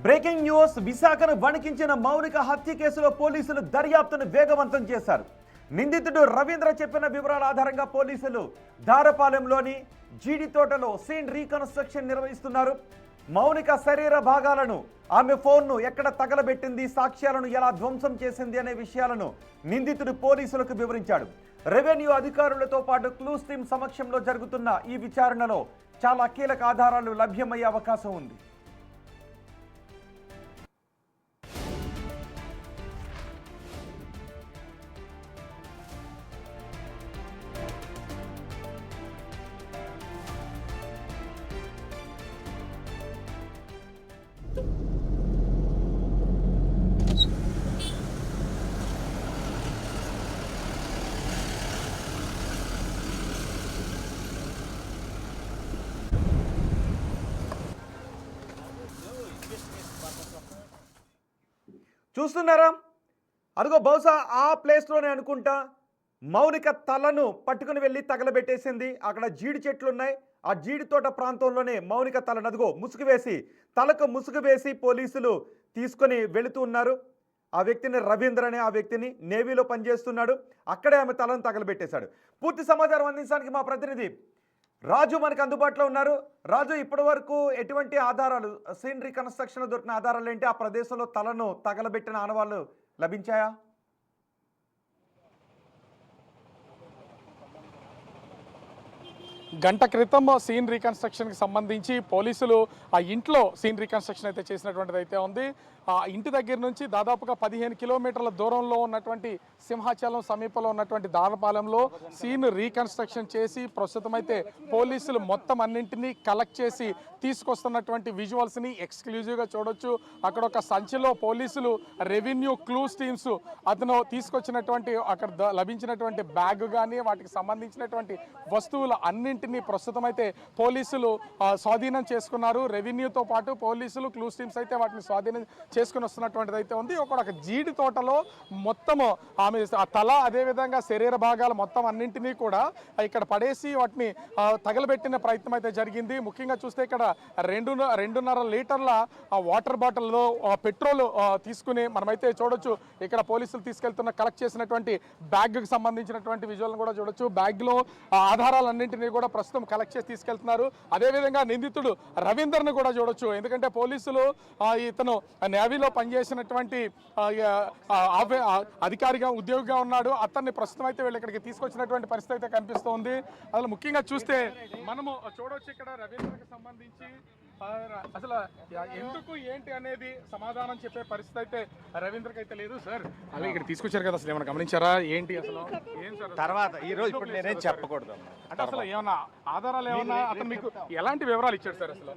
Breaking news విశాఖను వణికించిన మౌనిక హత్య కేసులో పోలీసులు దర్యాప్తును వేగవంతం చేశారు. నిందితుడు రవీంద్ర చెప్పిన వివరాల ఆధారంగా పోలీసులు దారపాలెంలోని జీడి తోటలో సీన్ రీకన్స్ట్రక్షన్ నిర్వహిస్తున్నారు. మౌనిక శరీర భాగాలను, ఆమె ఫోన్ను ఎక్కడ తగలబెట్టింది, సాక్ష్యాలను ఎలా ధ్వంసం చేసింది అనే విషయాలను నిందితుడు పోలీసులకు వివరించాడు. రెవెన్యూ అధికారులతో పాటు క్లూస్ టీమ్ సమక్షంలో జరుగుతున్న ఈ విచారణలో చాలా కీలక ఆధారాలు లభ్యమయ్యే అవకాశం ఉంది. చూస్తున్నారా, అదిగో బహుశా ఆ ప్లేస్లోనే అనుకుంటా మౌనిక తలను పట్టుకుని వెళ్ళి తగలబెట్టేసింది. అక్కడ జీడి చెట్లు ఉన్నాయి, ఆ జీడి తోట ప్రాంతంలోనే మౌనిక తలను అదిగో తలకు ముసుగు వేసి పోలీసులు తీసుకొని వెళుతూ ఉన్నారు. ఆ వ్యక్తిని రవీంద్ర అనే ఆ వ్యక్తిని నేవీలో పనిచేస్తున్నాడు. అక్కడే ఆమె తలను తగలబెట్టేశాడు. పూర్తి సమాచారం అందించడానికి మా ప్రతినిధి రాజు మనకు అందుబాటులో ఉన్నారు. రాజు, ఇప్పటి వరకు ఎటువంటి ఆధారాలు, సీన్ రీకన్స్ట్రక్షన్ దొరికిన ఆధారాలు ఏంటి? ఆ ప్రదేశంలో తలను తగలబెట్టిన ఆనవాళ్లు లభించాయా? గంట క్రితం సీన్ రీకన్స్ట్రక్షన్కి సంబంధించి పోలీసులు ఆ ఇంట్లో సీన్ రీకన్స్ట్రక్షన్ అయితే చేసినటువంటిది అయితే ఉంది. ఆ ఇంటి దగ్గర నుంచి దాదాపుగా 15 కిలోమీటర్ల దూరంలో ఉన్నటువంటి సింహాచలం సమీపంలో ఉన్నటువంటి దారపాలెంలో సీన్ రీకన్స్ట్రక్షన్ చేసి ప్రస్తుతం అయితే పోలీసులు మొత్తం అన్నింటినీ కలెక్ట్ చేసి తీసుకొస్తున్నటువంటి విజువల్స్ని ఎక్స్క్లూజివ్గా చూడొచ్చు. అక్కడ ఒక సంచిలో పోలీసులు రెవెన్యూ క్లూస్ టీమ్స్ అతను తీసుకొచ్చినటువంటి అక్కడ లభించినటువంటి బ్యాగ్ కానీ వాటికి సంబంధించినటువంటి వస్తువులు అన్నింటినీ ప్రస్తుతం అయితే పోలీసులు స్వాధీనం చేసుకున్నారు. రెవెన్యూతో పాటు పోలీసులు క్లూస్ టీమ్స్ అయితే వాటిని స్వాధీనం చేసుకుని వస్తున్నటువంటిది అయితే ఉంది. ఒక జీడి తోటలో మొత్తము ఆమె ఆ తల, అదేవిధంగా శరీర భాగాలు మొత్తం అన్నింటినీ కూడా ఇక్కడ పడేసి వాటిని తగలబెట్టిన ప్రయత్నం అయితే జరిగింది. ముఖ్యంగా చూస్తే ఇక్కడ 2.5 లీటర్ల వాటర్ బాటిల్లో పెట్రోల్ తీసుకుని మనమైతే చూడొచ్చు. ఇక్కడ పోలీసులు తీసుకెళ్తున్న కలెక్ట్ చేసినటువంటి బ్యాగ్కి సంబంధించినటువంటి విజువల్ని కూడా చూడొచ్చు. బ్యాగ్లో ఆధారాలన్నింటినీ కూడా ప్రస్తుతం కలెక్ట్ చేసి తీసుకెళ్తున్నారు. అదేవిధంగా నిందితుడు రవీందర్ని కూడా చూడొచ్చు. ఎందుకంటే పోలీసులు ఇతను నేవీలో పనిచేసినటువంటి అధికారిగా ఉద్యోగిగా ఉన్నాడు. అతన్ని ప్రస్తుతం అయితే వీళ్ళు ఇక్కడికి తీసుకొచ్చినటువంటి పరిస్థితి అయితే కనిపిస్తోంది. అసలు ముఖ్యంగా చూస్తే మనము చూడవచ్చు ఇక్కడ రవీంద్రకి సంబంధించి అసలు ఎందుకు ఏంటి అనేది సమాధానం చెప్పే పరిస్థితి అయితే రవీంద్రకి అయితే లేదు. సార్ అలాగే ఇక్కడ తీసుకొచ్చారు కదా, అసలు ఏమైనా గమనించారా ఏంటి? అసలు ఏం సార్ తర్వాత ఈ రోజు ఇప్పుడు నేనేం చెప్పకూడదు అంటే అసలు ఏమన్నా ఆధారాలు ఏమన్నా అతను మీకు ఎలాంటి వివరాలు ఇచ్చాడు సార్? అసలు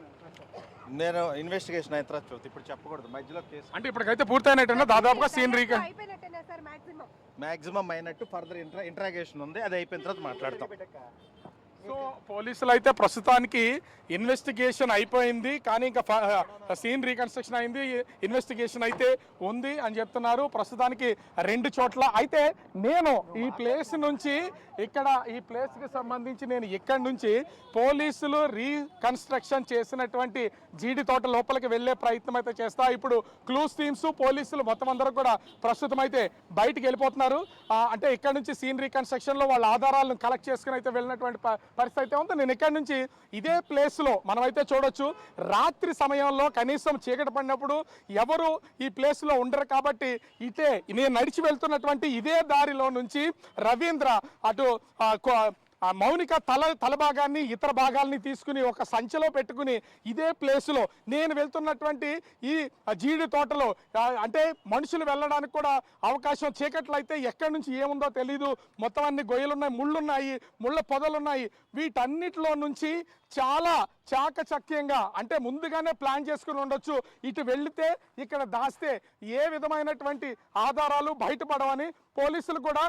నేను ఇన్వెస్టిగేషన్ అయిన తర్వాత చూస్తే ఇప్పుడు చెప్పకూడదు మధ్యలో కేసు. అంటే ఇప్పటికైతే పూర్తయినట్టు దాదాపుగా సీన్ మ్యాక్సిమం అయినట్టు ఫర్దర్ ఇంట్రాగేషన్ ఉంది, అది అయిపోయిన తర్వాత మాట్లాడతాం. సో పోలీసులు అయితే ప్రస్తుతానికి ఇన్వెస్టిగేషన్ అయిపోయింది, కానీ ఇంకా సీన్ రీకన్స్ట్రక్షన్ అయింది, ఇన్వెస్టిగేషన్ అయితే ఉంది అని చెప్తున్నారు. ప్రస్తుతానికి 2 చోట్ల అయితే నేను ఈ ప్లేస్ నుంచి ఈ ప్లేస్కి సంబంధించి నేను ఇక్కడి నుంచి పోలీసులు రీకన్స్ట్రక్షన్ చేసినటువంటి జీడి తోట లోపలికి వెళ్ళే ప్రయత్నం అయితే చేస్తా. ఇప్పుడు క్లూస్ టీమ్స్, పోలీసులు మొత్తం అందరూ కూడా ప్రస్తుతం అయితే బయటికి వెళ్ళిపోతున్నారు. అంటే ఇక్కడ నుంచి సీన్ రీకన్స్ట్రక్షన్లో వాళ్ళ ఆధారాలను కలెక్ట్ చేసుకుని అయితే వెళ్ళినటువంటి పరిస్థితి అయితే ఉంది. నేను ఇక్కడ నుంచి ఇదే ప్లేస్లో మనమైతే చూడొచ్చు. రాత్రి సమయంలో కనీసం చీకటి పడినప్పుడు ఎవరు ఈ ప్లేస్లో ఉండరు కాబట్టి ఇదే నేను నడిచి వెళ్తున్నటువంటి ఇదే దారిలో నుంచి రవీంద్ర అటు మౌనిక తల భాగాన్ని, ఇతర భాగాల్ని తీసుకుని ఒక సంచిలో పెట్టుకుని ఇదే ప్లేస్లో నేను వెళ్తున్నటువంటి ఈ జీడి తోటలో అంటే మనుషులు వెళ్ళడానికి కూడా అవకాశం, చీకట్లు అయితే ఎక్కడి నుంచి ఏముందో తెలీదు, మొత్తం అన్ని గొయ్యలున్నాయి, ముళ్ళున్నాయి, ముళ్ళ పొదలున్నాయి. వీటన్నిటిలో నుంచి చాలా చాకచక్యంగా అంటే ముందుగానే ప్లాన్ చేసుకుని ఉండొచ్చు. ఇటు వెళితే ఇక్కడ దాస్తే ఏ విధమైనటువంటి ఆధారాలు బయటపడవని పోలీసులు కూడా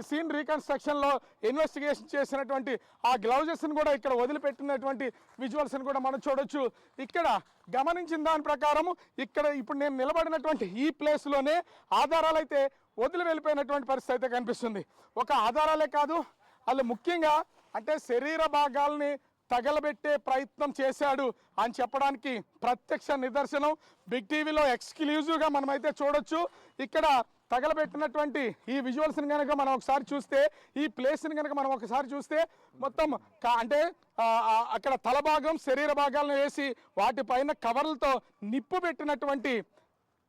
సీన్ రీకన్స్ట్రక్షన్లో ఇన్వెస్టిగేషన్ చేసినటువంటి ఆ గ్లౌజెస్ని కూడా ఇక్కడ వదిలిపెట్టినటువంటి విజువల్స్ని కూడా మనం చూడొచ్చు. ఇక్కడ గమనించిన దాని ప్రకారం ఇక్కడ ఇప్పుడు నేను నిలబడినటువంటి ఈ ప్లేస్లోనే ఆధారాలు అయితే వదిలి వెళ్ళిపోయినటువంటి పరిస్థితి అయితే కనిపిస్తుంది. ఒక ఆధారాలే కాదు, వాళ్ళు ముఖ్యంగా అంటే శరీర భాగాల్ని తగలబెట్టే ప్రయత్నం చేశాడు అని చెప్పడానికి ప్రత్యక్ష నిదర్శనం బిగ్ టీవీలో ఎక్స్క్లూజివ్గా మనమైతే చూడొచ్చు. ఇక్కడ తగలబెట్టినటువంటి ఈ విజువల్స్ని కనుక మనం ఒకసారి చూస్తే, ఈ ప్లేస్ని కనుక మనం ఒకసారి చూస్తే మొత్తం అంటే అక్కడ తల భాగం శరీర భాగాలను వేసి వాటిపైన కవర్లతో నిప్పు పెట్టినటువంటి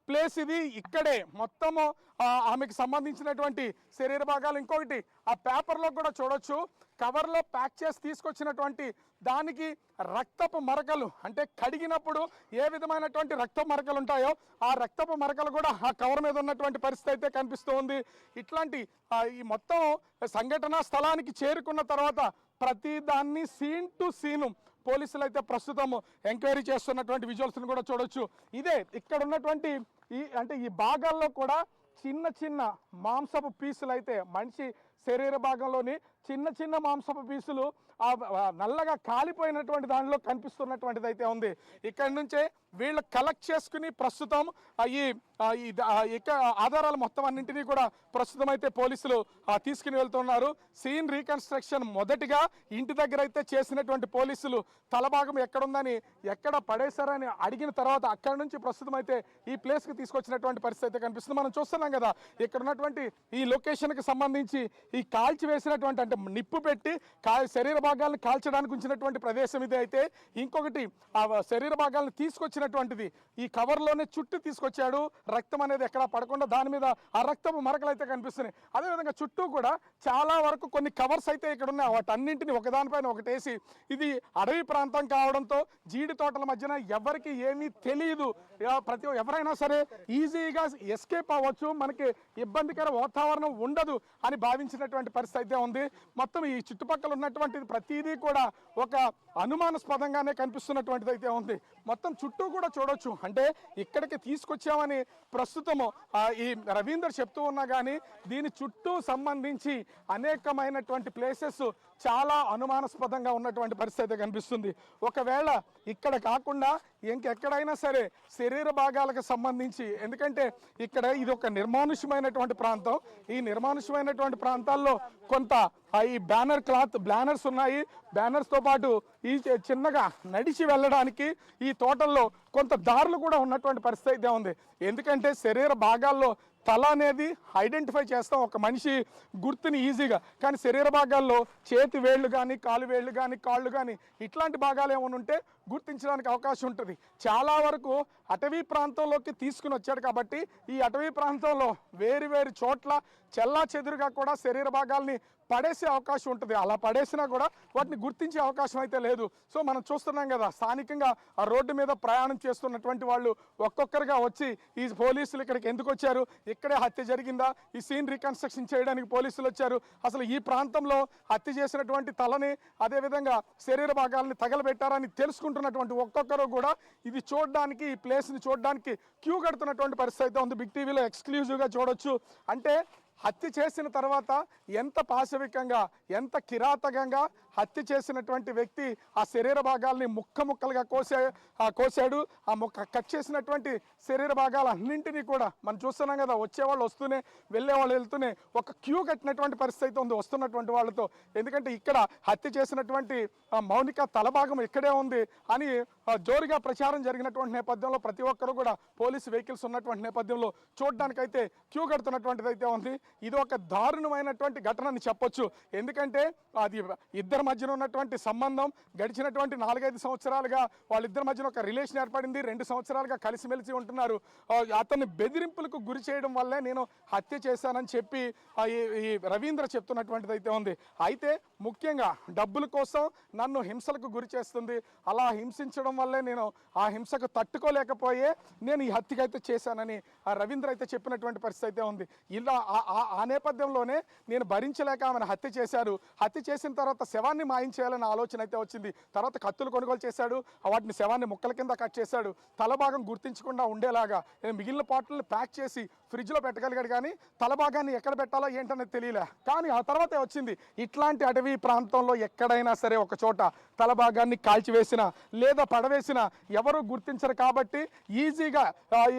ప్లేస్ ఇది. ఇక్కడే మొత్తము ఆమెకు సంబంధించినటువంటి శరీర భాగాలు, ఇంకొకటి ఆ పేపర్లో కూడా చూడొచ్చు, కవర్లో ప్యాక్ చేసి తీసుకొచ్చినటువంటి దానికి రక్తపు మరకలు, అంటే కడిగినప్పుడు ఏ విధమైనటువంటి రక్తపు మరకలు ఉంటాయో ఆ రక్తపు మరకలు కూడా ఆ కవర్ మీద ఉన్నటువంటి పరిస్థితి అయితే కనిపిస్తూ ఉంది. ఇట్లాంటి ఈ మొత్తం సంఘటనా స్థలానికి చేరుకున్న తర్వాత ప్రతి దాన్ని సీన్ టు సీను పోలీసులు అయితే ప్రస్తుతం ఎంక్వైరీ చేస్తున్నటువంటి విజువల్స్ని కూడా చూడొచ్చు. ఇదే ఇక్కడ ఉన్నటువంటి ఈ భాగాల్లో కూడా చిన్న చిన్న మాంసపు పీసులు అయితే, మనిషి శరీర భాగంలోని చిన్న చిన్న మాంసపు పీసులు నల్లగా కాలిపోయినటువంటి దానిలో కనిపిస్తున్నటువంటిది అయితే ఉంది. ఇక్కడి నుంచే వీళ్ళు కలెక్ట్ చేసుకుని ప్రస్తుతం ఈ ఆధారాలు మొత్తం అన్నింటినీ కూడా ప్రస్తుతం అయితే పోలీసులు తీసుకుని వెళ్తున్నారు. సీన్ రీకన్స్ట్రక్షన్ మొదటిగా ఇంటి దగ్గర అయితే చేసినటువంటి పోలీసులు తలభాగం ఎక్కడుందని, ఎక్కడ పడేశారని అడిగిన తర్వాత అక్కడి నుంచి ప్రస్తుతం అయితే ఈ ప్లేస్కి తీసుకొచ్చినటువంటి పరిస్థితి అయితే కనిపిస్తుంది. మనం చూస్తున్నాం కదా ఇక్కడ ఉన్నటువంటి ఈ లొకేషన్కి సంబంధించి ఈ కాల్చి వేసినటువంటి, అంటే నిప్పు పెట్టి శరీర భాగాలను కాల్చడానికి ఉంచినటువంటి ప్రదేశం ఇది. అయితే ఇంకొకటి ఆ శరీర భాగాలను తీసుకొచ్చినటువంటిది ఈ కవర్లోనే చుట్టూ తీసుకొచ్చాడు, రక్తం అనేది ఎక్కడా పడకుండా దాని మీద ఆ రక్తపు మరకలు అయితే కనిపిస్తున్నాయి. అదేవిధంగా చుట్టూ కూడా చాలా వరకు కొన్ని కవర్స్ అయితే ఇక్కడ ఉన్నాయి, వాటన్నింటిని ఒకదానిపైన ఒకటేసి, ఇది అడవి ప్రాంతం కావడంతో జీడి తోటల మధ్యన ఎవరికి ఏమీ తెలియదు, ఎవరైనా సరే ఈజీగా ఎస్కేప్ అవ్వచ్చు, మనకి ఇబ్బందికర వాతావరణం ఉండదు అని భావించినటువంటి పరిస్థితి అయితే ఉంది. మొత్తం ఈ చుట్టుపక్కల ఉన్నటువంటి ప్రతిదీ కూడా ఒక అనుమానాస్పదంగానే కనిపిస్తున్నటువంటిది అయితే ఉంది. మొత్తం చుట్టూ కూడా చూడొచ్చు, అంటే ఇక్కడికి తీసుకొచ్చామని ప్రస్తుతము ఈ రవీందర్ చెప్తూ ఉన్నా కానీ దీని చుట్టూ సంబంధించి అనేకమైనటువంటి ప్లేసెస్ చాలా అనుమానాస్పదంగా ఉన్నటువంటి పరిస్థితి కనిపిస్తుంది. ఒకవేళ ఇక్కడ కాకుండా ఇంకెక్కడైనా సరే శరీర భాగాలకు సంబంధించి, ఎందుకంటే ఇక్కడ ఇది ఒక నిర్మానుష్యమైనటువంటి ప్రాంతం, ఈ నిర్మానుష్యమైనటువంటి ప్రాంతాల్లో కొంత ఈ బ్యానర్స్ ఉన్నాయి. బ్యానర్స్తో పాటు ఈ చిన్నగా నడిచి వెళ్ళడానికి ఈ తోటల్లో కొంత దారులు కూడా ఉన్నటువంటి పరిస్థితి అయితే ఉంది. ఎందుకంటే శరీర భాగాల్లో తల అనేది ఐడెంటిఫై చేస్తాం, ఒక మనిషి గుర్తుని ఈజీగా, కానీ శరీర భాగాల్లో చేతి వేళ్ళు కానీ, కాలు వేళ్ళు కానీ, కాళ్ళు కానీ ఇట్లాంటి భాగాలు ఏమైనా ఉంటే గుర్తించడానికి అవకాశం ఉంటుంది. చాలా వరకు అటవీ ప్రాంతంలోకి తీసుకుని వచ్చాడు కాబట్టి ఈ అటవీ ప్రాంతంలో వేరు చోట్ల చెల్లా చెదురుగా కూడా శరీర భాగాల్ని పడేసే అవకాశం ఉంటుంది. అలా పడేసినా కూడా వాటిని గుర్తించే అవకాశం అయితే లేదు. సో మనం చూస్తున్నాం కదా, స్థానికంగా ఆ రోడ్డు మీద ప్రయాణం చేస్తున్నటువంటి వాళ్ళు ఒక్కొక్కరుగా వచ్చి ఈ పోలీసులు ఇక్కడికి ఎందుకు వచ్చారు, ఇక్కడే హత్య జరిగిందా, ఈ సీన్ రీకన్స్ట్రక్షన్ చేయడానికి పోలీసులు వచ్చారు, అసలు ఈ ప్రాంతంలో హత్య చేసినటువంటి తలని అదేవిధంగా శరీర భాగాలని తగలబెట్టారని తెలుసుకుంటున్నటువంటి ఒక్కొక్కరు కూడా ఇది చూడడానికి, ఈ ప్లేస్ని చూడడానికి క్యూ కడుతున్నటువంటి పరిస్థితి అయితే ఉంది. బిగ్ టీవీలో ఎక్స్క్లూజివ్గా చూడొచ్చు. అంటే హత్య చేసిన తర్వాత ఎంత పాశవికంగా, ఎంత కిరాతకంగా హత్య చేసినటువంటి వ్యక్తి ఆ శరీర భాగాల్ని ముక్కలుగా కోసాడు. ఆ కట్ చేసినటువంటి శరీర భాగాలన్నింటినీ కూడా మనం చూస్తున్నాం కదా, వచ్చేవాళ్ళు వస్తూనే, వెళ్ళేవాళ్ళు వెళ్తూనే ఒక క్యూ కట్టినటువంటి పరిస్థితి ఉంది వస్తున్నటువంటి వాళ్ళతో. ఎందుకంటే ఇక్కడ హత్య చేసినటువంటి మౌనిక తలభాగం ఇక్కడే ఉంది అని జోరుగా ప్రచారం జరిగినటువంటి నేపథ్యంలో ప్రతి ఒక్కరు కూడా పోలీసు వెహికల్స్ ఉన్నటువంటి నేపథ్యంలో చూడడానికైతే క్యూ కడుతున్నటువంటిది అయితే ఉంది. ఇది ఒక దారుణమైనటువంటి ఘటన అని చెప్పొచ్చు. ఎందుకంటే అది ఇద్దరి మధ్యన ఉన్నటువంటి సంబంధం గడిచినటువంటి 4-5 సంవత్సరాలుగా వాళ్ళిద్దరి మధ్యన ఒక రిలేషన్ ఏర్పడింది, 2 సంవత్సరాలుగా కలిసిమెలిసి ఉంటున్నారు. అతన్ని బెదిరింపులకు గురి చేయడం వల్లే నేను హత్య చేశానని చెప్పి ఈ రవీంద్ర చెప్తున్నటువంటిది అయితే ఉంది. అయితే ముఖ్యంగా డబ్బుల కోసం నన్ను హింసలకు గురి చేస్తుంది, అలా హింసించడం వల్లే నేను ఆ హింసకు తట్టుకోలేకపోయే నేను ఈ హత్యకు అయితే చేశానని ఆ రవీంద్ర అయితే చెప్పినటువంటి పరిస్థితి అయితే ఉంది. ఇలా ఆ నేపథ్యంలోనే నేను భరించలేక ఆమెను హత్య చేశారు, హత్య చేసిన తర్వాత శవాన్ని మాయించేయాలనే ఆలోచన అయితే వచ్చింది. తర్వాత కత్తులు కొనుగోలు చేశాడు, వాటిని శవాన్ని ముక్కల కింద కట్ చేశాడు, తలభాగం గుర్తించకుండా ఉండేలాగా మిగిలిన పాటలను ప్యాక్ చేసి ఫ్రిడ్జ్లో పెట్టగలిగాడు, కానీ తలభాగాన్ని ఎక్కడ పెట్టాలో ఏంటనేది తెలియలే. కానీ ఆ తర్వాతే వచ్చింది, ఇట్లాంటి అటవీ ప్రాంతంలో ఎక్కడైనా సరే ఒక చోట తలభాగాన్ని కాల్చివేసిన లేదా పడవేసిన ఎవరు గుర్తించరు కాబట్టి ఈజీగా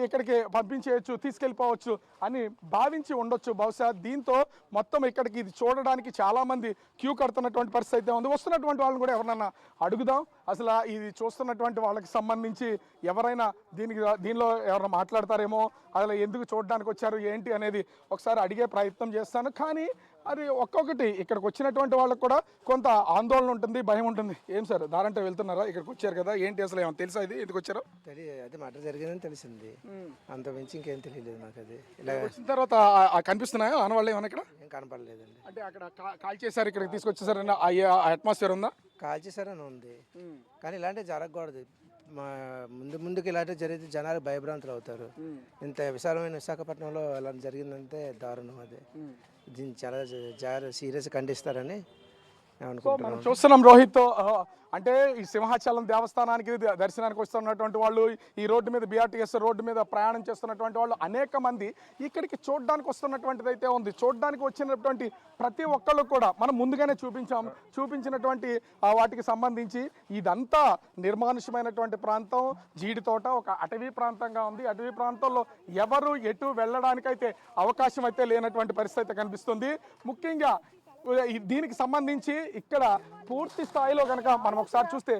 ఇక్కడికి పంపించేయచ్చు, తీసుకెళ్ళిపోవచ్చు అని భావించి ఉండొచ్చు బహుశా. దీంతో మొత్తం ఇక్కడికి ఇది చూడడానికి చాలామంది క్యూ కడుతున్నటువంటి పరిస్థితి అయితే ఉంది. వస్తున్నటువంటి వాళ్ళని కూడా ఎవరన్నా అడుగుదాం. అసలు ఇది చూస్తున్నటువంటి వాళ్ళకి సంబంధించి ఎవరైనా దీనిలో ఎవరైనా మాట్లాడతారేమో, అసలు ఎందుకు చూడడానికి వచ్చారు ఏంటి అనేది ఒకసారి అడిగే ప్రయత్నం చేస్తాను. కానీ అది ఒక్కొక్కటి ఇక్కడికి వచ్చినటువంటి వాళ్ళకి కూడా కొంత ఆందోళన ఉంటుంది, భయం ఉంటుంది. ఏం సార్ దారంటే వెళ్తున్నారా? ఇక్కడికి వచ్చారు కదా, ఏంటి అసలు ఏమైనా తెలుసా ఇది ఎందుకు వచ్చారో? అది మటర్ జరిగిందని తెలిసింది, అంత మించి ఇంకేం తెలియలేదు నాకు. అది ఇలా వచ్చిన తర్వాత కనిపిస్తున్నాయా ఆనవాళ్ళు ఏమైనా ఇక్కడ? ఏం కనపడలేదండి. అంటే అక్కడ కాల్ చేశారు, ఇక్కడికి తీసుకొచ్చేసారని అట్మాస్ఫియర్ ఉందా? కాల్ చేశారని ఉంది, కానీ ఇలాంటివి జరగకూడదు. ముందుకు ఇలాంటివి జరిగితే జనాలు భయభ్రాంతులు అవుతారు. ఇంత విశాలమైన విశాఖపట్నంలో ఇలా జరిగిందంటే దారుణం. అది దీన్ని చాలా సీరియస్ ఖండిస్తారని సో అనుకుంటున్నాను. మనం చూస్తున్నాం రోహిత్, అంటే ఈ సింహాచలం దేవస్థానానికి దర్శనానికి వస్తున్నటువంటి వాళ్ళు, ఈ రోడ్డు మీద BRTS రోడ్డు మీద ప్రయాణం చేస్తున్నటువంటి వాళ్ళు అనేక మంది ఇక్కడికి చూడడానికి వస్తున్నటువంటిది అయితే ఉంది. చూడడానికి వచ్చినటువంటి ప్రతి ఒక్కళ్ళు కూడా మనం ముందుగానే చూపించినటువంటి వాటికి సంబంధించి ఇదంతా నిర్మానుష్యమైనటువంటి ప్రాంతం, జీడి తోట, ఒక అటవీ ప్రాంతంగా ఉంది. అటవీ ప్రాంతంలో ఎవరు ఎటు వెళ్ళడానికైతే అవకాశం అయితే లేనటువంటి పరిస్థితి అయితే కనిపిస్తుంది. ముఖ్యంగా దీనికి సంబంధించి ఇక్కడ పూర్తి స్థాయిలో కనుక మనం ఒకసారి చూస్తే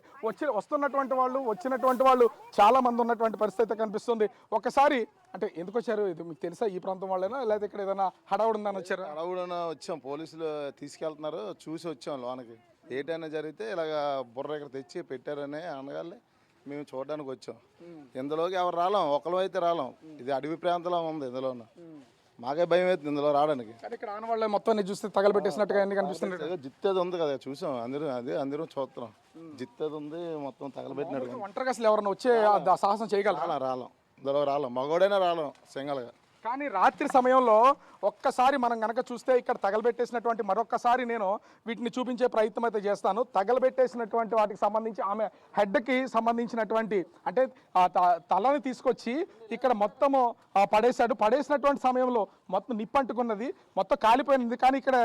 వచ్చినటువంటి వాళ్ళు చాలా మంది ఉన్నటువంటి పరిస్థితి కనిపిస్తుంది. ఒకసారి అంటే ఎందుకు వచ్చారు? ఇది మీకు తెలుసా? ఈ ప్రాంతం వాళ్ళైనా లేదా ఇక్కడ ఏదైనా హడావుడి ఉందని వచ్చారు? హడావుడిన వచ్చాం, పోలీసులు తీసుకెళ్తున్నారు, చూసి వచ్చాం లోనకి. ఏటైనా జరిగితే ఇలాగ బుర్ర ఇక్కడ తెచ్చి పెట్టారని అనగానే మేము చూడడానికి వచ్చాం. ఇందులోకి ఎవరు రాలేం, ఒకరు అయితే రాలేం. ఇది అడవి ప్రాంతంలో ఉంది, ఇందులోన మాకే భయం అవుతుంది ఇందులో రావడానికి. ఇక్కడ ఆనవాళ్ళే మొత్తం చూస్తే తగలబెట్టేసినట్టుగా ఎన్ని కనిపిస్తుంది. జిత్తేది ఉంది కదా, చూసాం, అందరూ చూస్తున్నాం. జిత్తేది ఉంది మొత్తం తగలబెట్టినట్టు. ఒంటరిగా అసలు ఎవరన్నా వచ్చే సాహసం చేయగలరా? రాలేం, ఇందులో రాలేం, మగోడైనా రాలేం సింగల్గా. కానీ రాత్రి సమయంలో ఒక్కసారి మనం కనుక చూస్తే ఇక్కడ తగలబెట్టేసినటువంటి మరొక్కసారి నేను వీటిని చూపించే ప్రయత్నం అయితే చేస్తాను. తగలబెట్టేసినటువంటి వాటికి సంబంధించి ఆమె హెడ్కి సంబంధించినటువంటి అంటే తలని తీసుకొచ్చి ఇక్కడ మొత్తము పడేసినటువంటి సమయంలో మొత్తం నిప్పంటుకున్నది, మొత్తం కాలిపోయినది. కానీ ఇక్కడ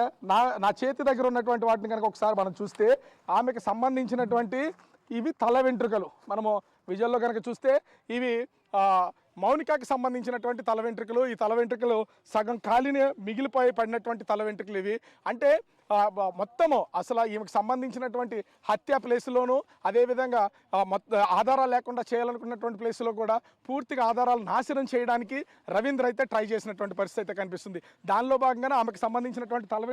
నా చేతి దగ్గర ఉన్నటువంటి వాటిని కనుక ఒకసారి మనం చూస్తే ఆమెకు సంబంధించినటువంటి ఇవి తల వెంట్రుకలు. మనము విజువల్లో కనుక చూస్తే ఇవి మౌనికకి సంబంధించినటువంటి తల వెంట్రుకలు. ఈ తల వెంట్రుకలు సగం ఖాళీనే మిగిలిపోయి పడినటువంటి తల వెంట్రుకలు ఇవి. అంటే మొత్తము అసలు ఈమెకు సంబంధించినటువంటి హత్య ప్లేస్లోను, అదేవిధంగా ఆధారాలు లేకుండా చేయాలనుకున్నటువంటి ప్లేస్లో కూడా పూర్తిగా ఆధారాలు నాశనం చేయడానికి రవీంద్ర అయితే ట్రై చేసినటువంటి పరిస్థితి అయితే కనిపిస్తుంది. దానిలో భాగంగానే ఆమెకు సంబంధించినటువంటి తల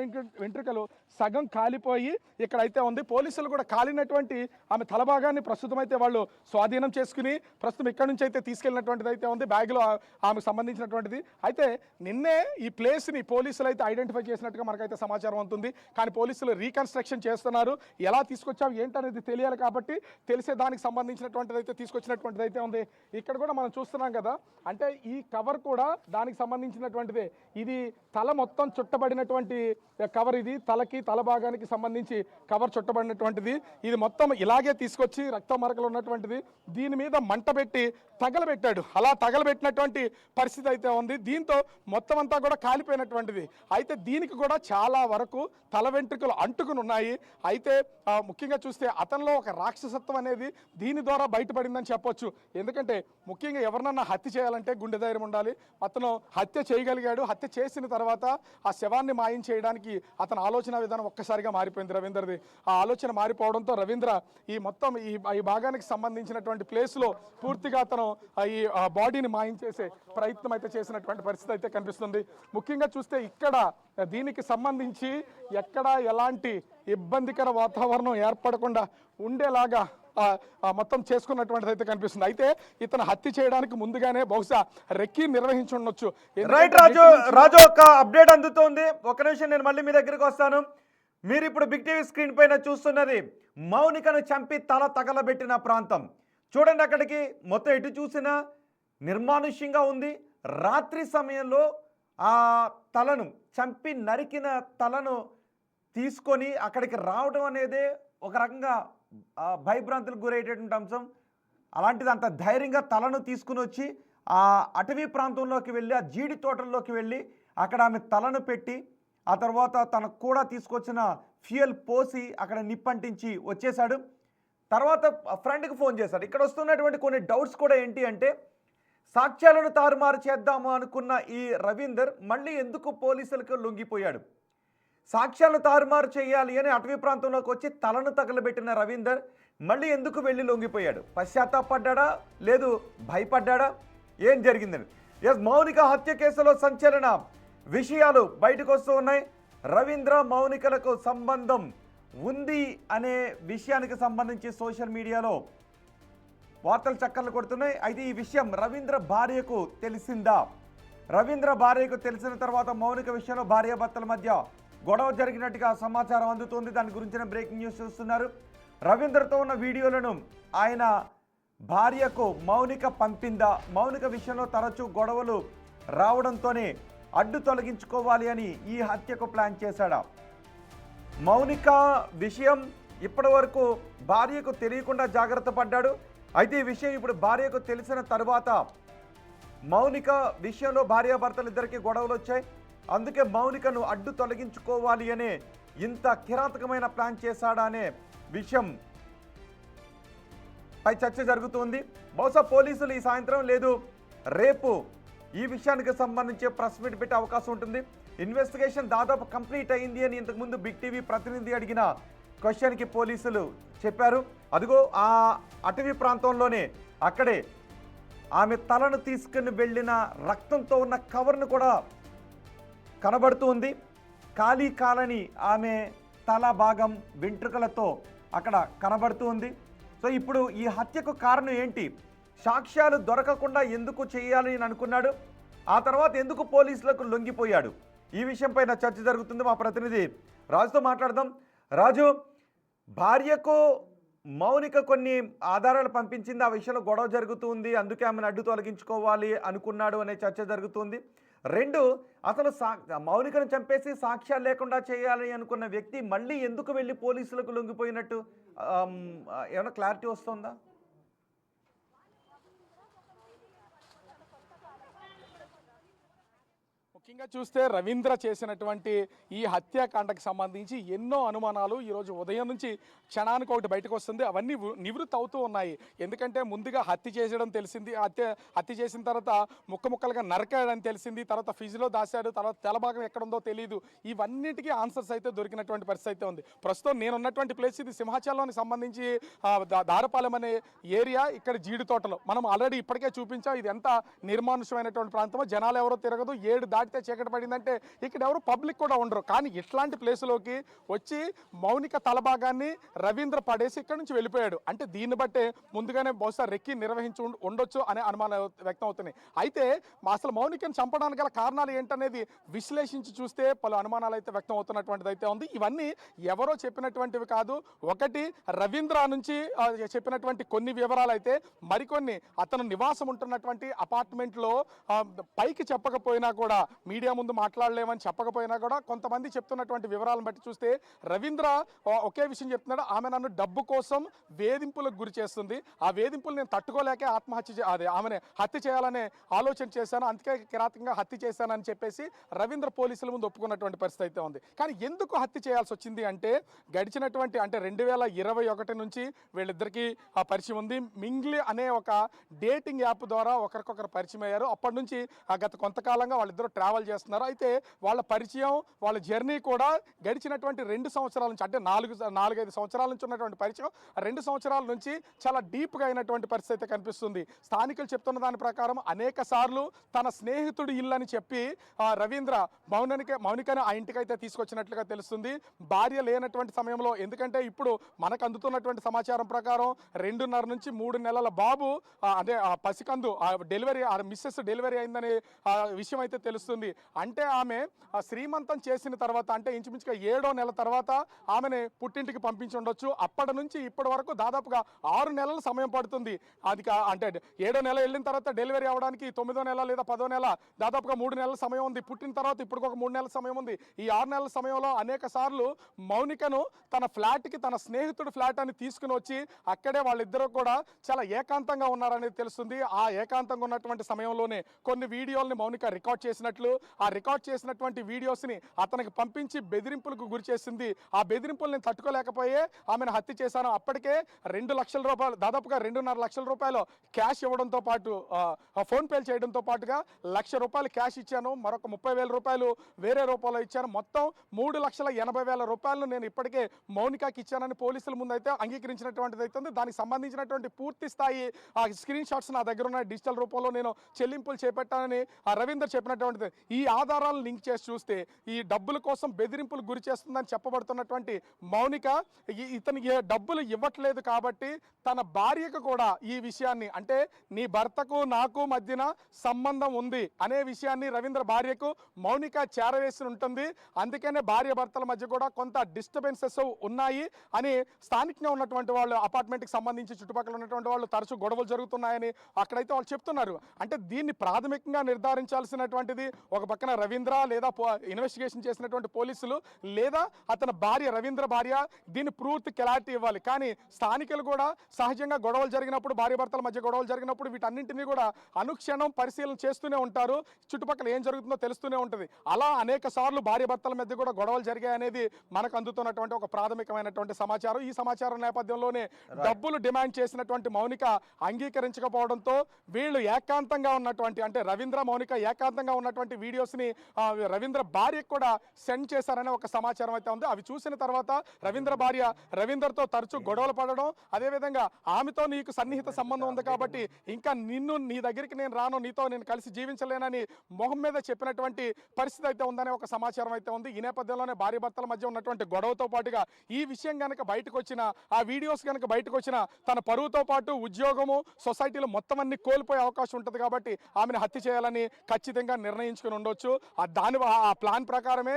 వెంట్రుకలు సగం కాలిపోయి ఇక్కడైతే ఉంది. పోలీసులు కూడా కాలినటువంటి ఆమె తల భాగాన్ని ప్రస్తుతం అయితే వాళ్ళు స్వాధీనం చేసుకుని ప్రస్తుతం ఇక్కడ నుంచి అయితే తీసుకెళ్ళినటువంటిది అయితే ఉంది, బ్యాగ్లో ఆమెకు సంబంధించినటువంటిది. అయితే నిన్నే ఈ ప్లేస్ని పోలీసులు అయితే ఐడెంటిఫై చేసినట్టుగా మనకైతే సమాచారం ఉంటుంది. కానీ పోలీసులు రీకన్స్ట్రక్షన్ చేస్తున్నారు. ఎలా తీసుకొచ్చావు ఏంటనేది తెలియాలి కాబట్టి తెలిసే దానికి సంబంధించినటువంటిది అయితే తీసుకొచ్చినటువంటిది అయితే ఉంది. ఇక్కడ కూడా మనం చూస్తున్నాం కదా, అంటే ఈ కవర్ కూడా దానికి సంబంధించినటువంటిదే. ఇది తల మొత్తం చుట్టబడినటువంటి కవర్, ఇది తలకి తల భాగానికి సంబంధించి కవర్ చుట్టబడినటువంటిది. ఇది మొత్తం ఇలాగే తీసుకొచ్చి రక్త మరకలు ఉన్నటువంటిది దీని మీద మంట పెట్టి తగలబెట్టాడు. అలా తగలబెట్టినటువంటి పరిస్థితి అయితే ఉంది. దీంతో మొత్తం అంతా కూడా కాలిపోయినటువంటిది. అయితే దీనికి కూడా చాలా వరకు తల వెంట్రుకలు అంటుకుని ఉన్నాయి. అయితే ముఖ్యంగా చూస్తే అతనిలో ఒక రాక్షసత్వం అనేది దీని ద్వారా బయటపడిందని చెప్పొచ్చు. ఎందుకంటే ముఖ్యంగా ఎవరినన్నా హత్య చేయాలంటే గుండె ధైర్యం ఉండాలి. అతను హత్య చేయగలిగాడు. హత్య చేసిన తర్వాత ఆ శవాన్ని మాయం చేయడానికి అతని ఆలోచన విధానం ఒక్కసారిగా మారిపోయింది రవీంద్రది. ఆ ఆలోచన మారిపోవడంతో రవీంద్ర ఈ మొత్తం ఈ భాగానికి సంబంధించినటువంటి ప్లేస్లో పూర్తిగా అతను ఈ బాడీని మాయం చేసే ప్రయత్నం అయితే చేసినటువంటి పరిస్థితి అయితే కనిపిస్తుంది. ముఖ్యంగా చూస్తే ఇక్కడ దీనికి సంబంధించి ఎక్కడ ఎలాంటి ఇబ్బందికర వాతావరణం ఏర్పడకుండా ఉండేలాగా మొత్తం చేసుకున్నటువంటిది అయితే కనిపిస్తుంది. అయితే ఇతను హత్య చేయడానికి ముందుగానే బహుశా రెక్కి నిర్వహించి ఉండొచ్చు. రైట్ రాజు ఒక అప్డేట్ అందుతోంది. ఒక నిమిషం, నేను మళ్ళీ మీ దగ్గరికి వస్తాను. మీరు ఇప్పుడు బిగ్ టీవీ స్క్రీన్ పైన చూస్తున్నది మౌనికను చంపి తల తగలబెట్టిన ప్రాంతం. చూడండి, అక్కడికి మొత్తం ఎటు చూసినా నిర్మానుష్యంగా ఉంది. రాత్రి సమయంలో ఆ తలను చంపి నరికిన తలను తీసుకొని అక్కడికి రావడం అనేది ఒక రకంగా భయభ్రాంతులకు గురయ్యేటటువంటి అంశం. అలాంటిది అంత ధైర్యంగా తలను తీసుకుని వచ్చి ఆ అటవీ ప్రాంతంలోకి వెళ్ళి ఆ జీడి తోటల్లోకి వెళ్ళి అక్కడ ఆమె తలను పెట్టి ఆ తర్వాత తనకు కూడా తీసుకొచ్చిన ఫ్యూయల్ పోసి అక్కడ నిప్పంటించి వచ్చేశాడు. తర్వాత ఫ్రెండ్కి ఫోన్ చేశాడు. ఇక్కడ వస్తున్నటువంటి కొన్ని డౌట్స్ కూడా ఏంటి అంటే, సాక్ష్యాలను తారుమారు చేద్దాము అనుకున్న ఈ రవీందర్ మళ్ళీ ఎందుకు పోలీసులకు లొంగిపోయాడు? సాక్ష్యాలను తారుమారు చేయాలి అని అటవీ ప్రాంతంలోకి వచ్చి తలను తగలబెట్టిన రవీందర్ మళ్ళీ ఎందుకు వెళ్ళి లొంగిపోయాడు? పశ్చాత్తాపడ్డా లేదు భయపడ్డా? ఏం జరిగిందని మౌనిక హత్య కేసులో సంచలన విషయాలు బయటకు వస్తూ ఉన్నాయి. రవీంద్ర మౌనికలకు సంబంధం ఉంది అనే విషయానికి సంబంధించి సోషల్ మీడియాలో వార్తలు చక్కర్లు కొడుతున్నాయి. అయితే ఈ విషయం రవీంద్ర భార్యకు తెలిసిందా? రవీంద్ర భార్యకు తెలిసిన తర్వాత మౌనిక విషయంలో భార్యాభర్తల మధ్య గొడవ జరిగినట్టుగా సమాచారం అందుతుంది. దాని గురించిన బ్రేకింగ్ న్యూస్ చూస్తున్నారు. రవీంద్రతో ఉన్న వీడియోలను ఆయన భార్యకు మౌనిక పంపిందా? మౌనిక విషయంలో తరచూ గొడవలు రావడంతోనే అడ్డు తొలగించుకోవాలి అని ఈ హత్యకు ప్లాన్ చేశాడా? మౌనిక విషయం ఇప్పటి వరకు భార్యకు తెలియకుండా జాగ్రత్త పడ్డాడు. అయితే ఈ విషయం ఇప్పుడు భార్యకు తెలిసిన తర్వాత మౌనిక విషయంలో భార్యాభర్తలు ఇద్దరికి గొడవలు వచ్చాయి. అందుకే మౌనికను అడ్డు తొలగించుకోవాలి అనే ఇంత కిరాతకమైన ప్లాన్ చేశాడా అనే విషయం పై చర్చ జరుగుతుంది. బహుశా పోలీసులు ఈ సాయంత్రం లేదు రేపు ఈ విషయానికి సంబంధించి ప్రెస్ మీట్ పెట్టే అవకాశం ఉంటుంది. ఇన్వెస్టిగేషన్ దాదాపు కంప్లీట్ అయింది అని ఇంతకుముందు బిగ్ టీవీ ప్రతినిధి అడిగిన క్వశ్చన్కి పోలీసులు చెప్పారు. అదిగో ఆ అటవీ ప్రాంతంలోనే అక్కడే ఆమె తలను తీసుకుని వెళ్ళిన రక్తంతో ఉన్న కవర్ను కూడా కనబడుతుంది. ఖాళీ కాలని ఆమె తల భాగం వెంట్రుకలతో అక్కడ కనబడుతుంది. సో ఇప్పుడు ఈ హత్యకు కారణం ఏంటి? సాక్ష్యాలు దొరకకుండా ఎందుకు చేయాలని అనుకున్నాడు? ఆ తర్వాత ఎందుకు పోలీసులకు లొంగిపోయాడు? ఈ విషయంపైన చర్చ జరుగుతుంది. మా ప్రతినిధి రాజుతో మాట్లాడదాం. రాజు, భార్యకు మౌనిక కొన్ని ఆధారాలు పంపించింది, ఆ విషయంలో గొడవ జరుగుతుంది, అందుకే ఆమెను అడ్డు తొలగించుకోవాలి అనుకున్నాడు అనే చర్చ జరుగుతుంది. రెండు, అసలు మౌనికను చంపేసి సాక్ష్యాలు లేకుండా చేయాలి అనుకున్న వ్యక్తి మళ్ళీ ఎందుకు వెళ్ళి పోలీసులకు లొంగిపోయినట్టు ఏమైనా క్లారిటీ వస్తుందా? ముఖ్యంగా చూస్తే రవీంద్ర చేసినటువంటి ఈ హత్యాకాండకు సంబంధించి ఎన్నో అనుమానాలు ఈరోజు ఉదయం నుంచి క్షణానికి ఒకటి బయటకు వస్తుంది. అవన్నీ నివృత్తి అవుతూ ఉన్నాయి. ఎందుకంటే ముందుగా హత్య చేసడం తెలిసింది, హత్య చేసిన తర్వాత ముక్కలుగా నరకాడని తెలిసింది, తర్వాత ఫ్రిడ్జ్లో దాశాడు, తర్వాత తెలభాగం ఎక్కడుందో తెలియదు. ఇవన్నిటికీ ఆన్సర్స్ అయితే దొరికినటువంటి పరిస్థితి అయితే ఉంది. ప్రస్తుతం నేనున్నటువంటి ప్లేస్ ఇది సింహాచలంకి సంబంధించి దారపాలెం అనే ఏరియా. ఇక్కడ జీడి తోటలో మనం ఆల్రెడీ ఇప్పటికే చూపించాం. ఇది ఎంత నిర్మానుష్యమైనటువంటి ప్రాంతమో, జనాలు ఎవరో తిరగదు, 7 దాటితే చీకటి పడిందంటే ఇక్కడ ఎవరు పబ్లిక్ కూడా ఉండరు. కానీ ఇట్లాంటి ప్లేసులోకి వచ్చి మౌనిక తలభాగాన్ని రవీంద్ర పడేసి ఇక్కడ నుంచి వెళ్ళిపోయాడు. అంటే దీన్ని బట్టే ముందుగానే బహుశా రెక్కి నిర్వహించి ఉండొచ్చు అనే అనుమానాలు వ్యక్తం అవుతున్నాయి. అయితే అసలు మౌనికను చంపడానికి గల కారణాలు ఏంటనేది విశ్లేషించి చూస్తే పలు అనుమానాలు అయితే వ్యక్తం అవుతున్నటువంటిది అయితే ఉంది. ఇవన్నీ ఎవరో చెప్పినటువంటివి కాదు. ఒకటి రవీంద్ర నుంచి చెప్పినటువంటి కొన్ని వివరాలు అయితే, మరికొన్ని అతను నివాసం ఉంటున్నటువంటి అపార్ట్మెంట్లో పైకి చెప్పకపోయినా కూడా, మీడియా ముందు మాట్లాడలేమని చెప్పకపోయినా కూడా కొంతమంది చెప్తున్నటువంటి వివరాలను బట్టి చూస్తే రవీంద్ర ఒకే విషయం చెప్తున్నాడు. ఆమె నన్ను డబ్బు కోసం వేధింపులకు గురి చేస్తుంది, ఆ వేధింపులు నేను తట్టుకోలేకే ఆమెను హత్య చేయాలనే ఆలోచన చేశాను, అందుకే కిరాతకంగా హత్య చేశానని చెప్పేసి రవీంద్ర పోలీసుల ముందు ఒప్పుకున్నటువంటి పరిస్థితి అయితే ఉంది. కానీ ఎందుకు హత్య చేయాల్సి వచ్చింది అంటే, గడిచినటువంటి అంటే 2021 నుంచి వీళ్ళిద్దరికీ పరిచయం ఉంది. మింగ్లీ అనే ఒక డేటింగ్ యాప్ ద్వారా ఒకరికొకరు పరిచయం అయ్యారు. అప్పటి నుంచి గత కొంతకాలంగా వాళ్ళిద్దరూ ట్రావెల్ చేస్తున్నారు. అయితే వాళ్ళ పరిచయం, వాళ్ళ జర్నీ కూడా గడిచినటువంటి 2 సంవత్సరాల నుంచి, అంటే 4-5 సంవత్సరాల నుంచి ఉన్నటువంటి పరిచయం 2 సంవత్సరాల నుంచి చాలా డీప్గా అయినటువంటి పరిస్థితి అయితే కనిపిస్తుంది. స్థానికులు చెప్తున్న దాని ప్రకారం అనేక సార్లు తన స్నేహితుడు ఇల్లు అని చెప్పి రవీంద్ర మౌనికను ఆ ఇంటికైతే తీసుకొచ్చినట్లుగా తెలుస్తుంది. భార్య లేనటువంటి సమయంలో, ఎందుకంటే ఇప్పుడు మనకు అందుతున్నటువంటి సమాచారం ప్రకారం 2.5 నుంచి 3 నెలల బాబు అదే పసికందు డెలివరీ మిస్సెస్ డెలివరీ అయిందనే విషయం అయితే తెలుస్తుంది. అంటే ఆమె శ్రీమంతం చేసిన తర్వాత, అంటే ఇంచుమించుగా 7వ నెల తర్వాత ఆమెను పుట్టింటికి పంపించి ఉండొచ్చు. అప్పటి నుంచి ఇప్పటి వరకు దాదాపుగా 6 నెలల సమయం పడుతుంది. అది అంటే 7వ నెల వెళ్ళిన తర్వాత డెలివరీ అవ్వడానికి 9వ నెల లేదా 10వ నెల, దాదాపుగా 3 నెలల సమయం ఉంది. పుట్టిన తర్వాత ఇప్పుడు ఒక 3 నెలల సమయం ఉంది. ఈ 6 నెలల సమయంలో అనేక సార్లు మౌనికను తన ఫ్లాట్కి, తన స్నేహితుడు ఫ్లాట్ అని తీసుకుని వచ్చి అక్కడే వాళ్ళిద్దరూ కూడా చాలా ఏకాంతంగా ఉన్నారనేది తెలుస్తుంది. ఆ ఏకాంతంగా ఉన్నటువంటి సమయంలోనే కొన్ని వీడియోల్ని మౌనిక రికార్డ్ చేసినట్లు, ఆ రికార్డ్ చేసినటువంటి వీడియోస్ని అతనికి పంపించి బెదిరింపులకు గురి చేసింది. ఆ బెదిరింపులు నేను తట్టుకోలేకపోయే ఆమెను హత్య చేశాను. అప్పటికే 2 లక్షల రూపాయలు, దాదాపుగా 2.5 లక్షల రూపాయలు క్యాష్ ఇవ్వడంతో పాటు ఫోన్ పేలు చేయడంతో పాటుగా ₹1,00,000 క్యాష్ ఇచ్చాను, మరొక 30,000 రూపాయలు వేరే రూపంలో ఇచ్చాను. మొత్తం 3,80,000 రూపాయలను నేను ఇప్పటికే మౌనికకి ఇచ్చానని పోలీసుల ముందు అయితే అంగీకరించినటువంటిది అయితే ఉంది. దానికి సంబంధించినటువంటి పూర్తి స్థాయి స్క్రీన్ షాట్స్ నా దగ్గర ఉన్న డిజిటల్ రూపంలో నేను చెల్లింపులు చేపట్టానని రవీందర్ చెప్పినటువంటిది. ఈ ఆధారాలను లింక్ చేసి చూస్తే ఈ డబ్బుల కోసం బెదిరింపులు గురి చేస్తుందని చెప్పబడుతున్నటువంటి మౌనిక ఇతనికి డబ్బులు ఇవ్వట్లేదు కాబట్టి తన భార్యకు కూడా ఈ విషయాన్ని, అంటే నీ భర్తకు నాకు మధ్యన సంబంధం ఉంది అనే విషయాన్ని రవీంద్ర భార్యకు మౌనిక చేరవేసి ఉంటుంది. అందుకనే భార్య భర్తల మధ్య కూడా కొంత డిస్టర్బెన్సెస్ ఉన్నాయి అని స్థానికంగా ఉన్నటువంటి వాళ్ళు, అపార్ట్మెంట్కి సంబంధించి చుట్టుపక్కల ఉన్నటువంటి వాళ్ళు తరచూ గొడవలు జరుగుతున్నాయని అక్కడైతే వాళ్ళు చెప్తున్నారు. అంటే దీన్ని ప్రాథమికంగా నిర్ధారించాల్సినటువంటిది ఒక పక్కన రవీంద్ర లేదా ఇన్వెస్టిగేషన్ చేసినటువంటి పోలీసులు లేదా అతని భార్య, రవీంద్ర భార్య దీన్ని పూర్తి క్లారిటీ ఇవ్వాలి. కానీ స్థానికులు కూడా సహజంగా గొడవలు జరిగినప్పుడు, భార్య భర్తల మధ్య గొడవలు జరిగినప్పుడు వీటన్నింటినీ కూడా అనుక్షణం పరిశీలన చేస్తూనే ఉంటారు. చుట్టుపక్కల ఏం జరుగుతుందో తెలుస్తూనే ఉంటుంది. అలా అనేక సార్లు భార్య భర్తల మధ్య కూడా గొడవలు జరిగాయనేది మనకు అందుతున్నటువంటి ఒక ప్రాథమికమైనటువంటి సమాచారం. ఈ సమాచారం నేపథ్యంలోనే డబ్బులు డిమాండ్ చేసినటువంటి మౌనిక అంగీకరించకపోవడంతో వీళ్ళు ఏకాంతంగా ఉన్నటువంటి, అంటే రవీంద్ర మౌనిక ఏకాంతంగా ఉన్నటువంటి వీడియోస్ని రవీంద్ర భార్యకు కూడా సెండ్ చేశారనే ఒక సమాచారం అయితే ఉంది. అవి చూసిన తర్వాత రవీంద్ర భార్య రవీందర్తో తరచూ గొడవలు పడడం, అదేవిధంగా ఆమెతో నీకు సన్నిహిత సంబంధం ఉంది కాబట్టి ఇంకా నీ దగ్గరికి నేను రాను, నీతో నేను కలిసి జీవించలేనని మొహం మీద చెప్పినటువంటి పరిస్థితి అయితే ఉందనే ఒక సమాచారం అయితే ఉంది. ఈ నేపథ్యంలోనే భార్య భర్తల మధ్య ఉన్నటువంటి గొడవతో పాటుగా ఈ విషయం కనుక బయటకు వచ్చిన, ఆ వీడియోస్ కనుక బయటకు వచ్చిన తన పరువుతో పాటు ఉద్యోగము, సొసైటీలో మొత్తం అన్ని కోల్పోయే అవకాశం ఉంటుంది కాబట్టి ఆమెను హత్య చేయాలని ఖచ్చితంగా నిర్ణయించుకుని ఉండొచ్చు. ఆ ప్లాన్ ప్రకారమే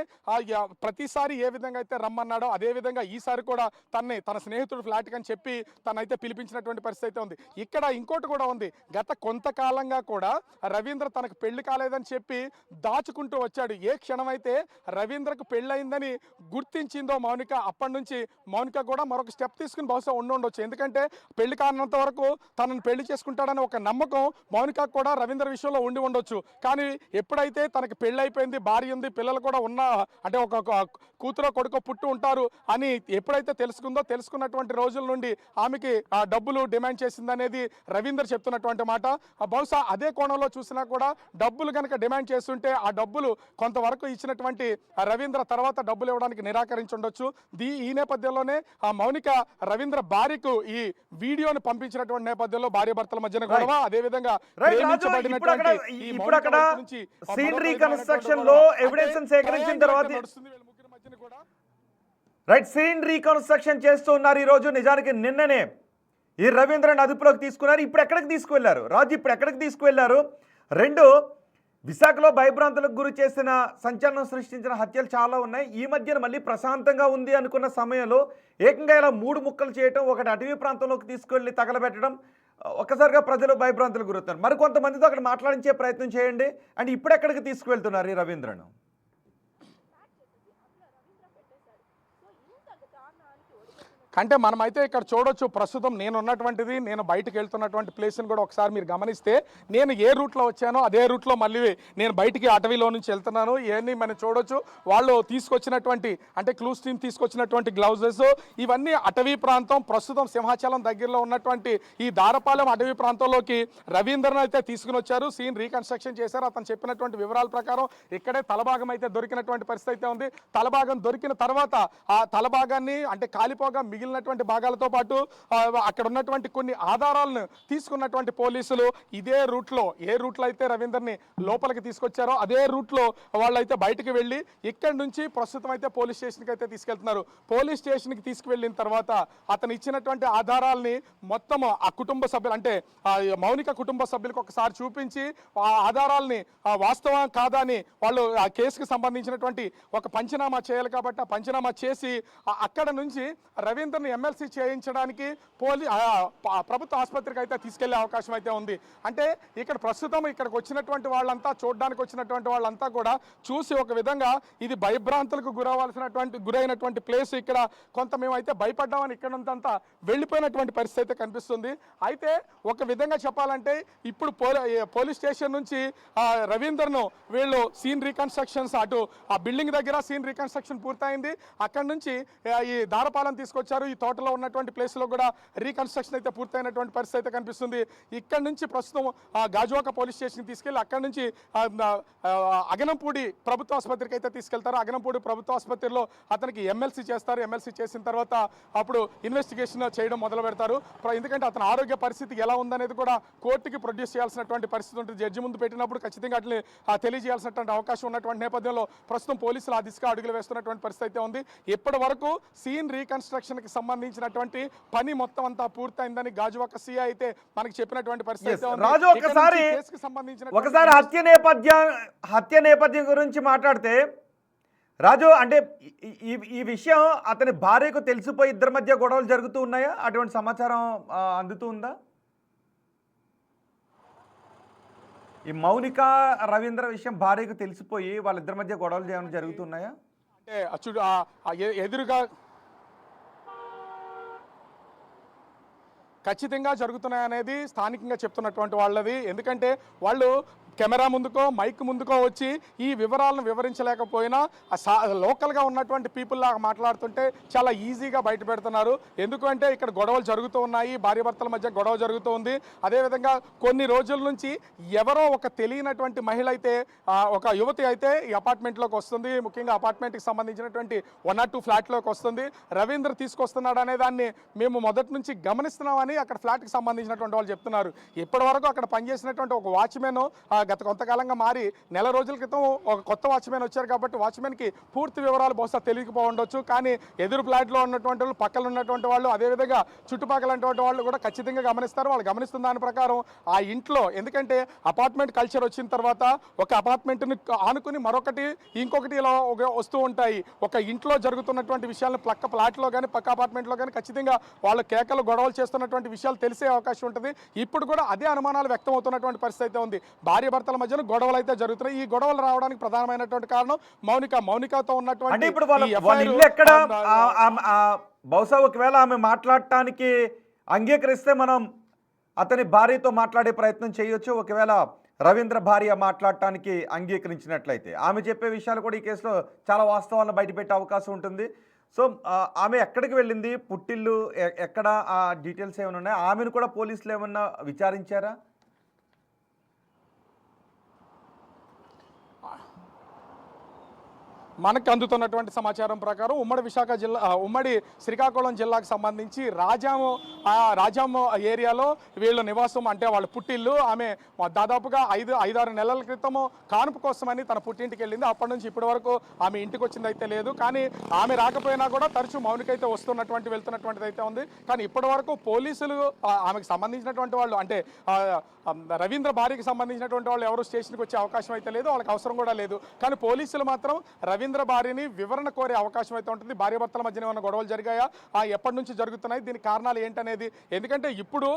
ప్రతిసారి ఏ విధంగా అయితే రమ్మన్నాడో అదే విధంగా ఈసారి కూడా తన స్నేహితుడు ఫ్లాట్ అని చెప్పి తనైతే పిలిపించినటువంటి పరిస్థితి అయితే ఉంది. ఇక్కడ ఇంకోటి కూడా ఉంది. గత కొంతకాలంగా కూడా రవీంద్ర తనకు పెళ్లి కాలేదని చెప్పి దాచుకుంటూ వచ్చాడు. ఏ క్షణమైతే రవీంద్రకు పెళ్ళయిందని గుర్తించిందో మౌనిక, అప్పటి నుంచి మౌనిక కూడా మరొక స్టెప్ తీసుకుని బహుశా ఉండొచ్చు. ఎందుకంటే పెళ్లి కానంత వరకు తనను పెళ్లి చేసుకుంటాడని ఒక నమ్మకం మౌనిక కూడా రవీంద్ర విషయంలో ఉండి ఉండొచ్చు. కానీ ఎప్పుడైతే తనకి పెళ్లి అయిపోయింది, భార్య ఉంది, పిల్లలు కూడా ఉన్నా, అంటే ఒక కూతురో కొడుకో పుట్టి ఉంటారు అని ఎప్పుడైతే తెలుసుకున్నటువంటి రోజుల నుండి ఆమెకి ఆ డబ్బులు డిమాండ్ చేసిందనేది రవీందర్ చెప్తున్నటువంటి మాట. బహుశా అదే కోణంలో చూసినా కూడా డబ్బులు కనుక డిమాండ్ చేస్తుంటే ఆ డబ్బులు కొంతవరకు ఇచ్చినటువంటి రవీంద్ర తర్వాత డబ్బులు ఇవ్వడానికి నిరాకరించుండొచ్చు. ఈ నేపథ్యంలోనే ఆ మౌనిక రవీంద్ర భార్యకు ఈ వీడియోని పంపించినటువంటి నేపథ్యంలో భార్య భర్తల మధ్యన గొడవ, అదే విధంగా ఇప్పుడు అక్కడ సీన్ రీకన్స్ట్రక్షన్ లో ఎవిడెన్స్ సేకరించిన తర్వాత రైట్ సీన్ రీకన్స్ట్రక్షన్ చేస్తూ ఉన్నారు ఈ రోజు. నిజానికి నిన్ననే ఈ రవీంద్రని అదుపులోకి తీసుకున్నారు. ఇప్పుడు ఎక్కడికి తీసుకువెళ్లారు రాజు? ఇప్పుడు ఎక్కడికి తీసుకువెళ్లారు? 2 విశాఖలో భయభ్రాంతులకు గురి చేసిన, సంచలనం సృష్టించిన హత్యలు చాలా ఉన్నాయి. ఈ మధ్యన మళ్ళీ ప్రశాంతంగా ఉంది అనుకున్న సమయంలో ఏకంగా ఇలా 3 ముక్కలు చేయటం, ఒకటి అటవీ ప్రాంతంలోకి తీసుకెళ్లి తగలబెట్టడం, ఒక్కసారిగా ప్రజలు భయభ్రాంతులకు గురవుతారు. మరి కొంతమందితో అక్కడ మాట్లాడించే ప్రయత్నం చేయండి. అండ్ ఇప్పుడు ఎక్కడికి తీసుకువెళ్తున్నారు ఈ రవీంద్రను? అంటే మనమైతే ఇక్కడ చూడొచ్చు. ప్రస్తుతం నేను ఉన్నటువంటిది, నేను బయటకు వెళ్తున్నటువంటి ప్లేస్ని కూడా ఒకసారి మీరు గమనిస్తే, నేను ఏ రూట్లో వచ్చానో అదే రూట్లో మళ్ళీ నేను బయటికి అటవీలో నుంచి వెళ్తున్నాను. ఇవన్నీ మనం చూడొచ్చు. వాళ్ళు తీసుకొచ్చినటువంటి, అంటే క్లూస్ టీమ్ తీసుకొచ్చినటువంటి గ్లౌజెస్, ఇవన్నీ అటవీ ప్రాంతం. ప్రస్తుతం సింహాచలం దగ్గరలో ఉన్నటువంటి ఈ దారపాలెం అటవీ ప్రాంతంలోకి రవీంద్రను అయితే తీసుకుని వచ్చారు. సీన్ రీకన్స్ట్రక్షన్ చేశారు. అతను చెప్పినటువంటి వివరాల ప్రకారం ఇక్కడే తలభాగం అయితే దొరికినటువంటి పరిస్థితి అయితే ఉంది. తలభాగం దొరికిన తర్వాత ఆ తలభాగాన్ని, అంటే కాలిపోగా మిగిలినటువంటి భాగాలతో పాటు అక్కడ ఉన్నటువంటి కొన్ని ఆధారాలను తీసుకున్నటువంటి పోలీసులు ఇదే రూట్లో, ఏ రూట్లో అయితే రవీందర్ని లోపలికి తీసుకొచ్చారో అదే రూట్లో వాళ్ళైతే బయటకు వెళ్ళి ఇక్కడి నుంచి ప్రస్తుతం అయితే పోలీస్ స్టేషన్కి అయితే తీసుకెళ్తున్నారు. పోలీస్ స్టేషన్కి తీసుకువెళ్ళిన తర్వాత అతను ఇచ్చినటువంటి ఆధారాలని మొత్తం ఆ కుటుంబ సభ్యులు, అంటే మౌనిక కుటుంబ సభ్యులకు ఒకసారి చూపించి ఆ ఆధారాలని వాస్తవం కాదా అని వాళ్ళు ఆ కేసుకు సంబంధించినటువంటి ఒక పంచనామా చేయాలి కాబట్టి ఆ పంచనామా చేసి అక్కడ నుంచి రవీంద్ర రవీందర్ని ఎమ్మెల్సీ చేయించడానికి ప్రభుత్వ ఆసుపత్రికి అయితే తీసుకెళ్లే అవకాశం అయితే ఉంది. అంటే ఇక్కడ ప్రస్తుతం ఇక్కడికి వచ్చినటువంటి వాళ్ళంతా, చూడడానికి వచ్చినటువంటి వాళ్ళంతా కూడా చూసి ఒక విధంగా ఇది భయభ్రాంతులకు గురైనటువంటి ప్లేస్, ఇక్కడ కొంత మేమైతే భయపడ్డామని ఇక్కడ అంతా వెళ్ళిపోయినటువంటి పరిస్థితి అయితే కనిపిస్తుంది. అయితే ఒక విధంగా చెప్పాలంటే ఇప్పుడు పోలీస్ స్టేషన్ నుంచి రవీందర్ను వీళ్ళు సీన్ రీకన్స్ట్రక్షన్స్, అటు ఆ బిల్డింగ్ దగ్గర సీన్ రీకన్స్ట్రక్షన్ పూర్తయింది, అక్కడ నుంచి ఈ దారపాలెం తీసుకొచ్చారు. ఈ తోటలో ఉన్నటువంటి ప్లేస్లో కూడా రీకన్స్ట్రక్షన్ అయితే పూర్తయినటువంటి పరిస్థితి అయితే కనిపిస్తుంది. ఇక్కడ నుంచి ప్రస్తుతం గాజువాక పోలీస్ స్టేషన్కి తీసుకెళ్ళి అక్కడ నుంచి అగనంపూడి ప్రభుత్వ ఆసుపత్రికి అయితే తీసుకెళ్తారు. అగనంపూడి ప్రభుత్వ ఆసుపత్రిలో అతనికి ఎమ్మెల్సీ చేస్తారు. ఎమ్మెల్సీ చేసిన తర్వాత అప్పుడు ఇన్వెస్టిగేషన్ చేయడం మొదలు పెడతారు. ఎందుకంటే అతని ఆరోగ్య పరిస్థితి ఎలా ఉందనేది కూడా కోర్టుకి ప్రొడ్యూస్ చేయాల్సినటువంటి పరిస్థితి ఉంటుంది. జడ్జి ముందు పెట్టినప్పుడు ఖచ్చితంగా అట్లే తెలియజేయాల్సినటువంటి అవకాశం ఉన్నటువంటి నేపథ్యంలో ప్రస్తుతం పోలీసులు ఆ దిశగా అడుగులు వేస్తున్నటువంటి పరిస్థితి అయితే ఉంది. ఇప్పటి వరకు సీన్ రీకన్స్ట్రక్షన్కి సంబంధించినటువంటి పని మొత్తం అంతా పూర్తయిందని గాజువాక సిఐ అయితే మనకి చెప్పినటువంటి పరిస్థితి అయితే ఉంది. రాజు, ఒకసారి హత్య నేపథ్యం గురించి మాట్లాడితే రాజు, అంటే ఈ విషయం అతని భార్యకు తెలిసిపోయి ఇద్దరి మధ్య గొడవలు జరుగుతూ ఉన్నాయా? అటువంటి సమాచారం అందుతూ ఉందా? ఈ మౌనిక రవీంద్ర విషయం భార్యకు తెలిసిపోయి వాళ్ళిద్దరి మధ్య గొడవలు ఏమైనా జరుగుతున్నాయా? అంటే ఎదురుగా ఖచ్చితంగా జరుగుతున్నాయనేది స్థానికంగా చెప్తున్నటువంటి వాళ్ళది. ఎందుకంటే వాళ్ళు కెమెరా ముందుకో మైక్ ముందుకో వచ్చి ఈ వివరాలను వివరించలేకపోయినా లోకల్గా ఉన్నటువంటి పీపుల్ లాగా మాట్లాడుతుంటే చాలా ఈజీగా బయట పెడుతున్నారు. ఎందుకంటే ఇక్కడ గొడవలు జరుగుతూ ఉన్నాయి, భార్యాభర్తల మధ్య గొడవ జరుగుతూ ఉంది. అదేవిధంగా కొన్ని రోజుల నుంచి ఎవరో ఒక తెలియనటువంటి మహిళ అయితే, ఒక యువతి అయితే ఈ అపార్ట్మెంట్లోకి వస్తుంది. ముఖ్యంగా అపార్ట్మెంట్కి సంబంధించినటువంటి 1 or 2 ఫ్లాట్లోకి వస్తుంది. రవీంద్ర తీసుకొస్తున్నాడు అనే దాన్ని మేము మొదటి నుంచి గమనిస్తున్నామని అక్కడ ఫ్లాట్కి సంబంధించినటువంటి వాళ్ళు చెప్తున్నారు. ఇప్పటి వరకు అక్కడ పనిచేసినటువంటి ఒక వాచ్మెన్ గత కొంతకాలంగా మారి నెల రోజుల క్రితం ఒక కొత్త వాచ్మెన్ వచ్చారు కాబట్టి వాచ్మెన్కి పూర్తి వివరాలు బహుశా తెలియకపోవచ్చు. కానీ ఎదురు ఫ్లాట్లో ఉన్నటువంటి వాళ్ళు, పక్కన ఉన్నటువంటి వాళ్ళు, అదేవిధంగా చుట్టుపక్కల వాళ్ళు కూడా ఖచ్చితంగా గమనిస్తారు. వాళ్ళు గమనిస్తున్న దాని ప్రకారం ఆ ఇంట్లో, ఎందుకంటే అపార్ట్మెంట్ కల్చర్ వచ్చిన తర్వాత ఒక అపార్ట్మెంట్ని ఆనుకుని మరొకటి ఇంకొకటి ఇలా వస్తూ ఉంటాయి. ఒక ఇంట్లో జరుగుతున్నటువంటి విషయాలను పక్క ఫ్లాట్లో కానీ పక్క అపార్ట్మెంట్లో కానీ ఖచ్చితంగా వాళ్ళ కేకలు గొడవలు చేస్తున్నటువంటి విషయాలు తెలిసే అవకాశం ఉంటుంది. ఇప్పుడు కూడా అదే అనుమానాలు వ్యక్తం అవుతున్నటువంటి పరిస్థితి అయితే ఉంది. భార్యాభర్తల మధ్యన గొడవలు అయితే జరుగుతున్నాయి. ఈ గొడవలు రావడానికి ప్రధానమైనటువంటి కారణం మౌనికతో ఉన్నటువంటి, అంటే ఇప్పుడు వాళ్ళ ఇల్లు ఎక్కడ? బహుశా ఒకవేళ ఆమె మాట్లాడటానికి అంగీకరిస్తే మనం అతని భార్యతో మాట్లాడే ప్రయత్నం చేయొచ్చు. ఒకవేళ రవీంద్ర భార్య మాట్లాడటానికి అంగీకరించినట్లయితే ఆమె చెప్పే విషయాలు కూడా ఈ కేసులో చాలా వాస్తవాలను బయటపెట్టే అవకాశం ఉంటుంది. సో ఆమె ఎక్కడికి వెళ్ళింది, పుట్టిల్లు ఎక్కడ, ఆ డీటెయిల్స్ ఏమైనా ఉన్నాయి? ఆమెను కూడా పోలీసులు ఏమన్నా విచారించారా? మనకు అందుతున్నటువంటి సమాచారం ప్రకారం ఉమ్మడి శ్రీకాకుళం జిల్లాకు సంబంధించి రాజాము ఏరియాలో వీళ్ళ నివాసం, అంటే వాళ్ళ పుట్టిల్లు. ఆమె దాదాపుగా 5-6 నెలల క్రితము కానుపు కోసమని తన పుట్టింటికి వెళ్ళింది. అప్పటి నుంచి ఇప్పటి వరకు ఆమె ఇంటికి వచ్చింది అయితే లేదు. కానీ ఆమె రాకపోయినా కూడా తరచూ మౌనికైతే వెళ్తున్నటువంటిది అయితే ఉంది. కానీ ఇప్పటి వరకు పోలీసులు ఆమెకు సంబంధించినటువంటి వాళ్ళు, అంటే రవీంద్ర భార్యకి సంబంధించినటువంటి వాళ్ళు ఎవరు స్టేషన్కి వచ్చే అవకాశం అయితే లేదు, వాళ్ళకి అవసరం కూడా లేదు. కానీ పోలీసులు మాత్రం రవీంద్ర భార్యని వివరణ కోరే అవకాశం అయితే ఉంటుంది. భార్యాభర్తల మధ్యన ఏమైనా గొడవలు జరిగాయా, ఎప్పటి నుంచి జరుగుతున్నాయి, దీని కారణాలు ఏంటనేది. ఎందుకంటే ఇప్పుడు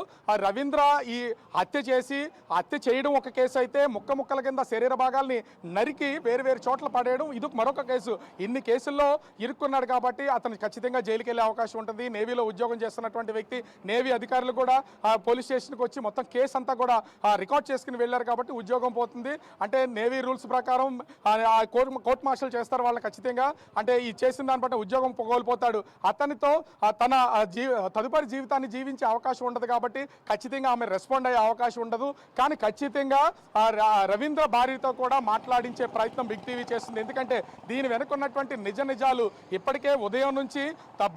రవీంద్ర ఈ హత్య చేయడం ఒక కేసు అయితే, ముక్కల కింద శరీర భాగాల్ని నరికి వేరు చోట్ల పడేయడం ఇది మరొక కేసు. ఇన్ని కేసుల్లో ఇరుక్కున్నాడు కాబట్టి అతను ఖచ్చితంగా జైలుకి వెళ్ళే అవకాశం ఉంటుంది. నేవీలో ఉద్యోగం చేస్తున్నటువంటి వ్యక్తి, నేవీ అధికారులు కూడా పోలీస్ స్టేషన్కి వచ్చి మొత్తం కేసు అంతా కూడా రికార్డ్ చేసుకుని వెళ్ళారు కాబట్టి ఉద్యోగం పోతుంది. అంటే నేవీ రూల్స్ ప్రకారం కోర్ట్ మార్షల్ చేస్తారు వాళ్ళని ఖచ్చితంగా. అంటే ఈ చేసిన దాన్ని బట్టి ఉద్యోగం కోల్పోతాడు. అతనితో తన తదుపరి జీవితాన్ని జీవించే అవకాశం ఉండదు కాబట్టి ఖచ్చితంగా ఆమె రెస్పాండ్ అయ్యే అవకాశం ఉండదు. కానీ ఖచ్చితంగా రవీంద్ర భార్యతో కూడా మాట్లాడించే ప్రయత్నం బిగ్ టీవీ చేస్తుంది. ఎందుకంటే దీని వెనుకున్నటువంటి నిజాలు ఇప్పటికే ఉదయం నుంచి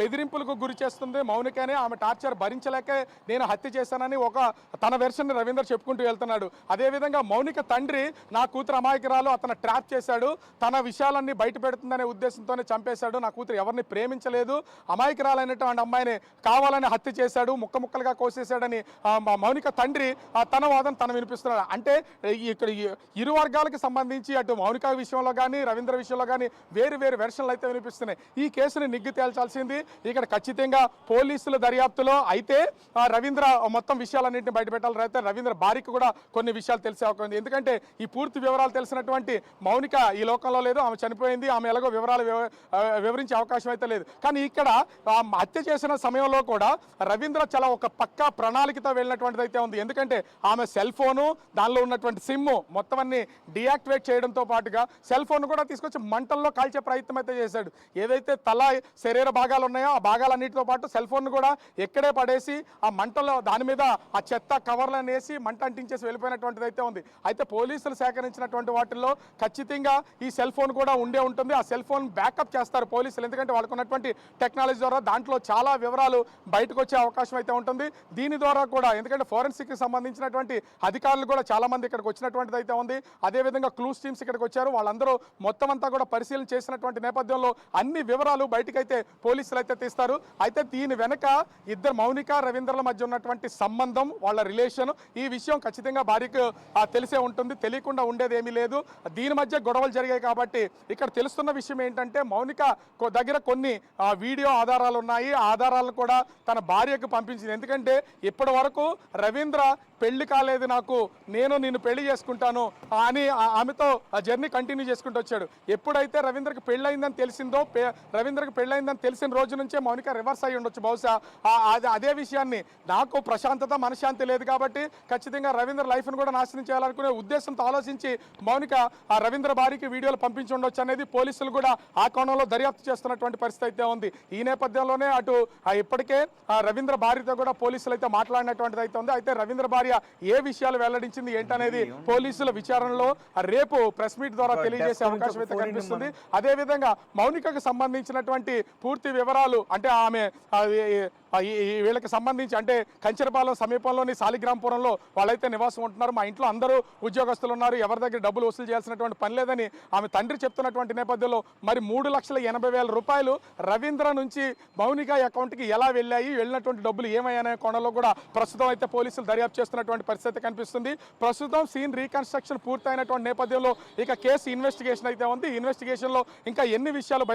బెదిరింపులకు గురి చేస్తుంది మౌనికనే. ఆమె టార్చర్ భరించలేకే నేను హత్య చేశానని తన వెర్షన్ రవీంద్ర చెప్పుకుంటూ వెళ్తున్నాడు. అదేవిధంగా మౌనిక తండ్రి, నా కూతురు అమాయకురాలు, అతను ట్రాప్ చేశాడు, తన విషయాలన్నీ బయట బయట పెడుతుందనే ఉద్దేశంతోనే చంపేశాడు. నా కూతురు ఎవరిని ప్రేమించలేదు, అమాయకురాలైనటువంటి అమ్మాయిని కావాలని హత్య చేశాడు, ముక్కలుగా కోసేశాడని మౌనిక తండ్రి తన వాదన తను వినిపిస్తున్నాడు. అంటే ఇక్కడ ఇరు వర్గాలకు సంబంధించి అటు మౌనిక విషయంలో కానీ రవీంద్ర విషయంలో కానీ వేరు వేరు వెర్షన్లు అయితే వినిపిస్తున్నాయి. ఈ కేసుని నిగ్గు తేల్చాల్సింది ఇక్కడ ఖచ్చితంగా పోలీసుల దర్యాప్తులో. అయితే రవీంద్ర మొత్తం విషయాలన్నింటినీ బయటపెట్టాలి. అయితే రవీంద్ర భార్యకు కూడా కొన్ని విషయాలు తెలిసే అవకాశం ఉంది. ఎందుకంటే ఈ పూర్తి వివరాలు తెలిసినటువంటి మౌనిక ఈ లోకంలో లేదు, ఆమె చనిపోయింది, ఆమె ఎలాగో వివరాలు వివరించే అవకాశం అయితే లేదు. కానీ ఇక్కడ హత్య చేసిన సమయంలో కూడా రవీంద్ర చాలా ఒక పక్కా ప్రణాళికతో వెళ్ళినటువంటిది అయితే ఉంది. ఎందుకంటే ఆమె సెల్ ఫోను, దానిలో ఉన్నటువంటి సిమ్ మొత్తం అన్ని డియాక్టివేట్ చేయడంతో పాటుగా సెల్ ఫోన్ కూడా తీసుకొచ్చి మంటల్లో కాల్చే ప్రయత్నం అయితే చేశాడు. ఏదైతే తల శరీర భాగాలు ఉన్నాయో ఆ భాగాలన్నిటితో పాటు సెల్ ఫోన్ కూడా ఎక్కడే పడేసి ఆ మంటల్లో దాని మీద ఆ చెత్త కవర్లను వేసి మంట అంటించేసి వెళ్ళిపోయినటువంటిది అయితే ఉంది. అయితే పోలీసులు సేకరించినటువంటి వాటిల్లో ఖచ్చితంగా ఈ సెల్ ఫోన్ కూడా ఉండే ఉంటుంది. ఆ సెల్ ఫోన్ బ్యాకప్ చేస్తారు పోలీసులు, ఎందుకంటే వాళ్ళకు ఉన్నటువంటి టెక్నాలజీ ద్వారా దాంట్లో చాలా వివరాలు బయటకు వచ్చే అవకాశం అయితే ఉంటుంది. దీని ద్వారా కూడా ఎందుకంటే ఫోరెన్సిక్ సంబంధించినటువంటి అధికారులు కూడా చాలా మంది ఇక్కడికి వచ్చినటువంటిది అయితే ఉంది. అదేవిధంగా క్లూస్ టీమ్స్ ఇక్కడికి వచ్చారు, వాళ్ళందరూ మొత్తం అంతా కూడా పరిశీలన చేసినటువంటి నేపథ్యంలో అన్ని వివరాలు బయటకైతే పోలీసులు అయితే తీస్తారు. అయితే దీని వెనక ఇద్దరు మౌనిక రవీంద్రల మధ్య ఉన్నటువంటి సంబంధం, వాళ్ళ రిలేషన్, ఈ విషయం ఖచ్చితంగా భార్యకు తెలిసే ఉంటుంది, తెలియకుండా ఉండేది ఏమీ లేదు. దీని మధ్య గొడవలు జరిగాయి కాబట్టి ఇక్కడ తెలుస్తున్న విషయం ఏంటంటే మౌనిక దగ్గర కొన్ని వీడియో ఆధారాలు ఉన్నాయి. ఆ ఆధారాలను కూడా తన భార్యకు పంపించింది. ఎందుకంటే ఇప్పటి వరకు రవీంద్ర పెళ్లి కాలేదు నాకు, నేను నిన్ను పెళ్లి చేసుకుంటాను అని ఆమెతో ఆ జర్నీ కంటిన్యూ చేసుకుంటూ వచ్చాడు. ఎప్పుడైతే రవీంద్రకి పెళ్ళయిందని తెలిసిందో, రవీంద్రకి పెళ్ళయిందని తెలిసిన రోజు నుంచే మౌనిక రివర్స్ అయ్యి ఉండొచ్చు బహుశా. అదే విషయాన్ని నాకు ప్రశాంతత మనశ్శాంతి లేదు కాబట్టి ఖచ్చితంగా రవీంద్ర లైఫ్ను కూడా నాశనం చేయాలనుకునే ఉద్దేశంతో ఆలోచించి మౌనిక ఆ రవీంద్ర భార్యకి వీడియోలు పంపించి ఉండొచ్చు అనేది పోలీసులు కూడా ఆ కోణంలో దర్యాప్తు చేస్తున్నటువంటి పరిస్థితి అయితే ఉంది. ఈ నేపథ్యంలోనే అటు ఇప్పటికే రవీంద్ర భార్యతో కూడా పోలీసులు అయితే మాట్లాడినటువంటిది అయితే ఉంది. అయితే రవీంద్ర భార్య ఏ విషయాలు వెల్లడించింది ఏంటనేది పోలీసుల విచారణలో రేపు ప్రెస్ మీట్ ద్వారా తెలియజేసే అవకాశం అయితే కనిపిస్తుంది. అదేవిధంగా మౌనికకు సంబంధించినటువంటి పూర్తి వివరాలు అంటే ఆమె వీళ్ళకి సంబంధించి అంటే కంచరపాలెం సమీపంలోని సాలిగ్రాంపురంలో వాళ్ళైతే నివాసం ఉంటున్నారు. మా ఇంట్లో అందరూ ఉద్యోగస్తులు ఉన్నారు, ఎవరి దగ్గర డబ్బులు వసూలు చేయాల్సినటువంటి పని లేదని ఆమె తండ్రి చెప్తున్నటువంటి నేపథ్యంలో మరి 3,80,000 రూపాయలు రవీంద్ర నుంచి మౌనిక అకౌంట్కి ఎలా వెళ్ళాయి, వెళ్ళినటువంటి డబ్బులు ఏమయ్యాయనే కోణంలో కూడా ప్రస్తుతం అయితే పోలీసులు దర్యాప్తు చేస్తున్నటువంటి పరిస్థితి కనిపిస్తుంది. ప్రస్తుతం సీన్ రీకన్స్ట్రక్షన్ పూర్తయినటువంటి నేపథ్యంలో ఇక కేసు ఇన్వెస్టిగేషన్ అయితే ఉంది. ఇన్వెస్టిగేషన్లో ఇంకా ఎన్ని విషయాలు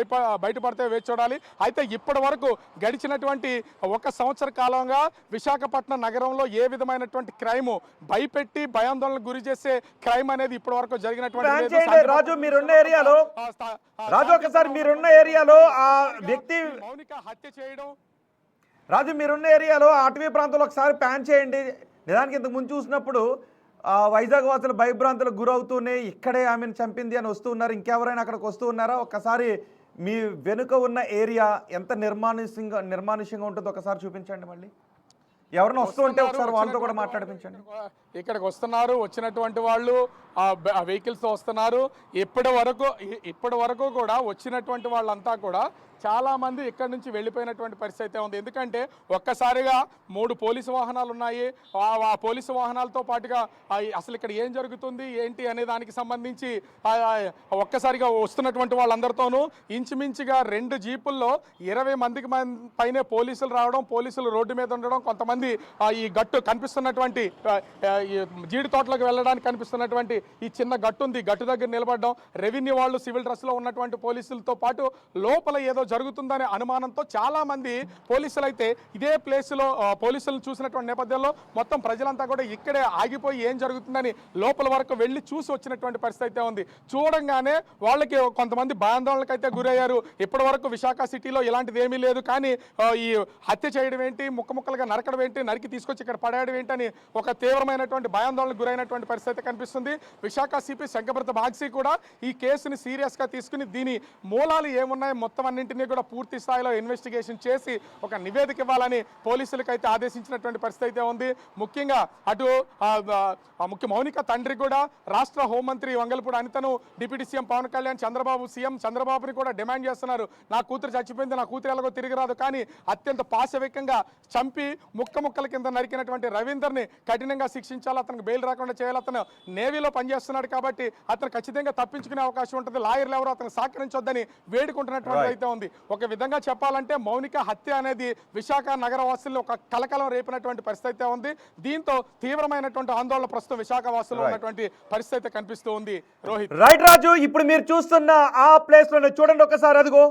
బయటపడితే వేచి చూడాలి. అయితే ఇప్పటి వరకు గడిచినటువంటి 1 సంవత్సర కాలంగా విశాఖపట్నం నగరంలో ఏ విధమైనటువంటి క్రైమ్ భయపెట్టి భయాందోళనకు గురి చేసే క్రైమ్ అనేది ఇప్పటి వరకు జరిగినటువంటి రాజు మీరున్న ఏరియాలో రాజు ఒకసారి మీరున్న ఏరియాలో ఆ వ్యక్తి మౌనిక హత్య చేయడం, రాజు మీరున్న ఏరియాలో అటవీ ప్రాంతంలో ఒకసారి ప్యాన్ చేయండి. నిజానికి ఇంతకు ముందు చూసినప్పుడు వైజాగ్ వాసులు భయభ్రాంతులకు గురవుతూనే ఇక్కడే ఆమెను చంపింది అని వస్తూ ఉన్నారు. ఇంకెవరైనా అక్కడికి వస్తూ ఉన్నారా? ఒక్కసారి మీ వెనుక ఉన్న ఏరియా ఎంత నిర్మానుష్యంగా ఉంటుందో ఒకసారి చూపించండి. మళ్ళీ ఎవరైనా వస్తూ ఉంటే ఒకసారి వాళ్ళతో కూడా మాట్లాడిపించండి. ఇక్కడికి వస్తున్నారు, వచ్చినటువంటి వాళ్ళు ఆ వెహికల్స్తో వస్తున్నారు. ఇప్పటి వరకు కూడా వచ్చినటువంటి వాళ్ళంతా కూడా చాలామంది ఇక్కడి నుంచి వెళ్ళిపోయినటువంటి పరిస్థితి ఉంది. ఎందుకంటే ఒక్కసారిగా 3 పోలీసు వాహనాలు ఉన్నాయి. ఆ పోలీసు వాహనాలతో పాటుగా అసలు ఇక్కడ ఏం జరుగుతుంది ఏంటి అనే దానికి సంబంధించి ఒక్కసారిగా వస్తున్నటువంటి వాళ్ళందరితోనూ ఇంచుమించుగా 2 జీపుల్లో 20 మందికి పైనే పోలీసులు రావడం, పోలీసులు రోడ్డు మీద ఉండడం, కొంతమంది ఈ గట్టు కనిపిస్తున్నటువంటి జీడి తోటలోకి వెళ్ళడానికి కనిపిస్తున్నటువంటి ఈ చిన్న గట్టు ఉంది, గట్టు దగ్గర నిలబడడం, రెవెన్యూ వాళ్ళు సివిల్ డ్రెస్లో ఉన్నటువంటి పోలీసులతో పాటు లోపల ఏదో జరుగుతుందనే అనుమానంతో చాలా మంది పోలీసులు అయితే ఇదే ప్లేస్లో పోలీసులను చూసినటువంటి నేపథ్యంలో మొత్తం ప్రజలంతా కూడా ఇక్కడే ఆగిపోయి ఏం జరుగుతుందని లోపల వరకు వెళ్ళి చూసి వచ్చినటువంటి పరిస్థితి అయితే ఉంది. చూడంగానే వాళ్ళకి కొంతమంది భయాందోళనకు అయితే గురయ్యారు. ఇప్పటి వరకు విశాఖ సిటీలో ఇలాంటిది ఏమీ లేదు, కానీ ఈ హత్య చేయడం ఏంటి, ముక్కలుగా నరకడం ఏంటి, నరికి తీసుకొచ్చి ఇక్కడ పడేయడం ఏంటి అని ఒక తీవ్రమైనటువంటి భయాందోళనకు గురైనటువంటి పరిస్థితి కనిపిస్తుంది. విశాఖ సిపి శంకరబ్రత బాగ్సి కూడా ఈ కేసుని సీరియస్గా తీసుకుని దీని మూలాలు ఏమున్నాయి మొత్తం అన్నింటినీ వీటన్నిటిని కూడా పూర్తి స్థాయిలో ఇన్వెస్టిగేషన్ చేసి ఒక నివేదిక ఇవ్వాలని పోలీసులకు అయితే ఆదేశించినటువంటి పరిస్థితి అయితే ఉంది. ముఖ్యంగా అటు మౌనిక తండ్రి కూడా రాష్ట్ర హోంమంత్రి వంగలపూడి అనితను డిప్యూటీ సీఎం పవన్ కళ్యాణ్ చంద్రబాబుని కూడా డిమాండ్ చేస్తున్నారు. నా కూతురు చచ్చిపోయింది, నా కూతురు ఎలాగో తిరిగి రాదు, కానీ అత్యంత పాశవికంగా చంపి ముక్కల కింద నరికినటువంటి రవీందర్ని కఠినంగా శిక్షించాలి, అతనికి బెయిల్ రాకుండా చేయాలి. అతను నేవీలో పనిచేస్తున్నాడు కాబట్టి అతను ఖచ్చితంగా తప్పించుకునే అవకాశం ఉంటుంది. లాయర్లు ఎవరు అతను సహకరించొద్దని వేడుకుంటున్నటువంటి అయితే ఉంది. ఒక విధంగా చెప్పాలంటే మౌనిక హత్య అనేది విశాఖ నగర వాసుల్లో ఒక కలకలం రేపినటువంటి పరిస్థితి అయితే ఉంది. దీంతో తీవ్రమైనటువంటి ఆందోళన ప్రస్తుతం విశాఖ వాసుల్లో ఉన్నటువంటి పరిస్థితి కనిపిస్తూ ఉంది. రోహిత్, రైట్ రాజు, ఇప్పుడు మీరు చూస్తున్న ఆ ప్లేస్ లోనే చూడండి ఒకసారి, అదిగో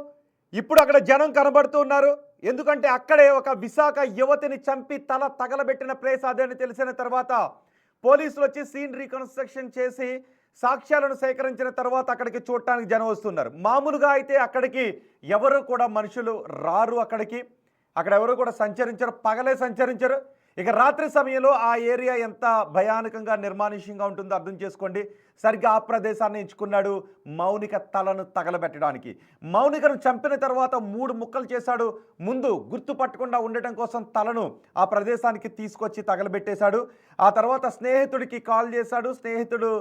ఇప్పుడు అక్కడ జనం కనబడుతూ ఉన్నారు. ఎందుకంటే అక్కడే ఒక విశాఖ యువతిని చంపి తల తగలబెట్టిన ప్లేస్ అదే అని తెలిసిన తర్వాత పోలీసులు వచ్చి సీన్ రీకన్స్ట్రక్షన్ చేసి సాక్ష్యాలను సేకరించిన తర్వాత అక్కడికి చూడటానికి జనం వస్తున్నారు. మామూలుగా అయితే అక్కడికి ఎవరు కూడా మనుషులు రారు, అక్కడ ఎవరు కూడా సంచరించరు, పగలే సంచరించరు. ఇక రాత్రి సమయంలో ఆ ఏరియా ఎంత భయానకంగా నిర్మానుష్యంగా ఉంటుందో అర్థం చేసుకోండి. సరిగ్గా ఆ ప్రదేశాన్ని ఎంచుకున్నాడు మౌనిక తలను తగలబెట్టడానికి. మౌనికను చంపిన తర్వాత 3 ముక్కలు చేశాడు. ముందు గుర్తుపట్టకుండా ఉండటం కోసం తలను ఆ ప్రదేశానికి తీసుకొచ్చి తగలబెట్టేశాడు. ఆ తర్వాత స్నేహితుడికి కాల్ చేశాడు. స్నేహితుడు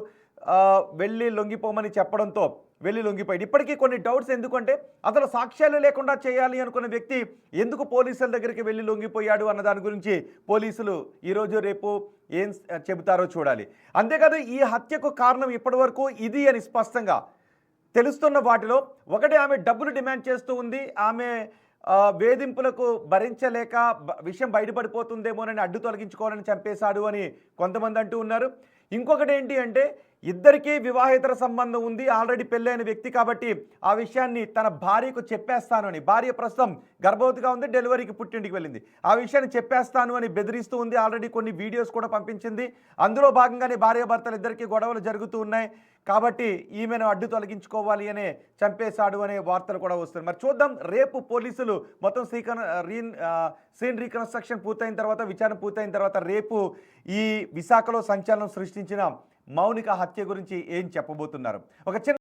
వెళ్ళి లొంగిపోమని చెప్పడంతో వెళ్ళి లొంగిపోయాడు. ఇప్పటికీ కొన్ని డౌట్స్, ఎందుకంటే అసలు సాక్ష్యాలు లేకుండా చేయాలి అనుకున్న వ్యక్తి ఎందుకు పోలీసుల దగ్గరికి వెళ్ళి లొంగిపోయాడు అన్న దాని గురించి పోలీసులు ఈరోజు రేపు ఏం చెబుతారో చూడాలి. అంతేకాదు ఈ హత్యకు కారణం ఇప్పటివరకు ఇది అని స్పష్టంగా తెలుస్తున్న వాటిలో ఒకటి, ఆమె డబ్బులు డిమాండ్ చేస్తూ ఉంది. ఆమె వేధింపులకు భరించలేక విషయం బయటపడిపోతుందేమోనని అడ్డు తొలగించుకోవాలని చంపేశాడు అని కొంతమంది అంటూ ఉన్నారు. ఇంకొకటి ఏంటి అంటే ఇద్దరికీ వివాహేతర సంబంధం ఉంది, ఆల్రెడీ పెళ్ళైన వ్యక్తి కాబట్టి ఆ విషయాన్ని తన భార్యకు చెప్పేస్తాను అని, భార్య ప్రస్తుతం గర్భవతిగా ఉంది, డెలివరీకి పుట్టింటికి వెళ్ళింది, ఆ విషయాన్ని చెప్పేస్తాను అని బెదిరిస్తూ ఉంది. ఆల్రెడీ కొన్ని వీడియోస్ కూడా పంపించింది. అందులో భాగంగానే భార్యాభర్తలు ఇద్దరికి గొడవలు జరుగుతూ ఉన్నాయి కాబట్టి ఈమెను అడ్డు తొలగించుకోవాలి అనే చంపేశాడు అనే వార్తలు కూడా వస్తున్నాయి. మరి చూద్దాం, రేపు పోలీసులు మొత్తం సీన్ రీకన్స్ట్రక్షన్ పూర్తయిన తర్వాత, విచారణ పూర్తయిన తర్వాత రేపు ఈ విశాఖలో సంచలనం సృష్టించిన మౌనిక హత్య గురించి ఏం చెప్పబోతున్నారు. ఒక చిన్న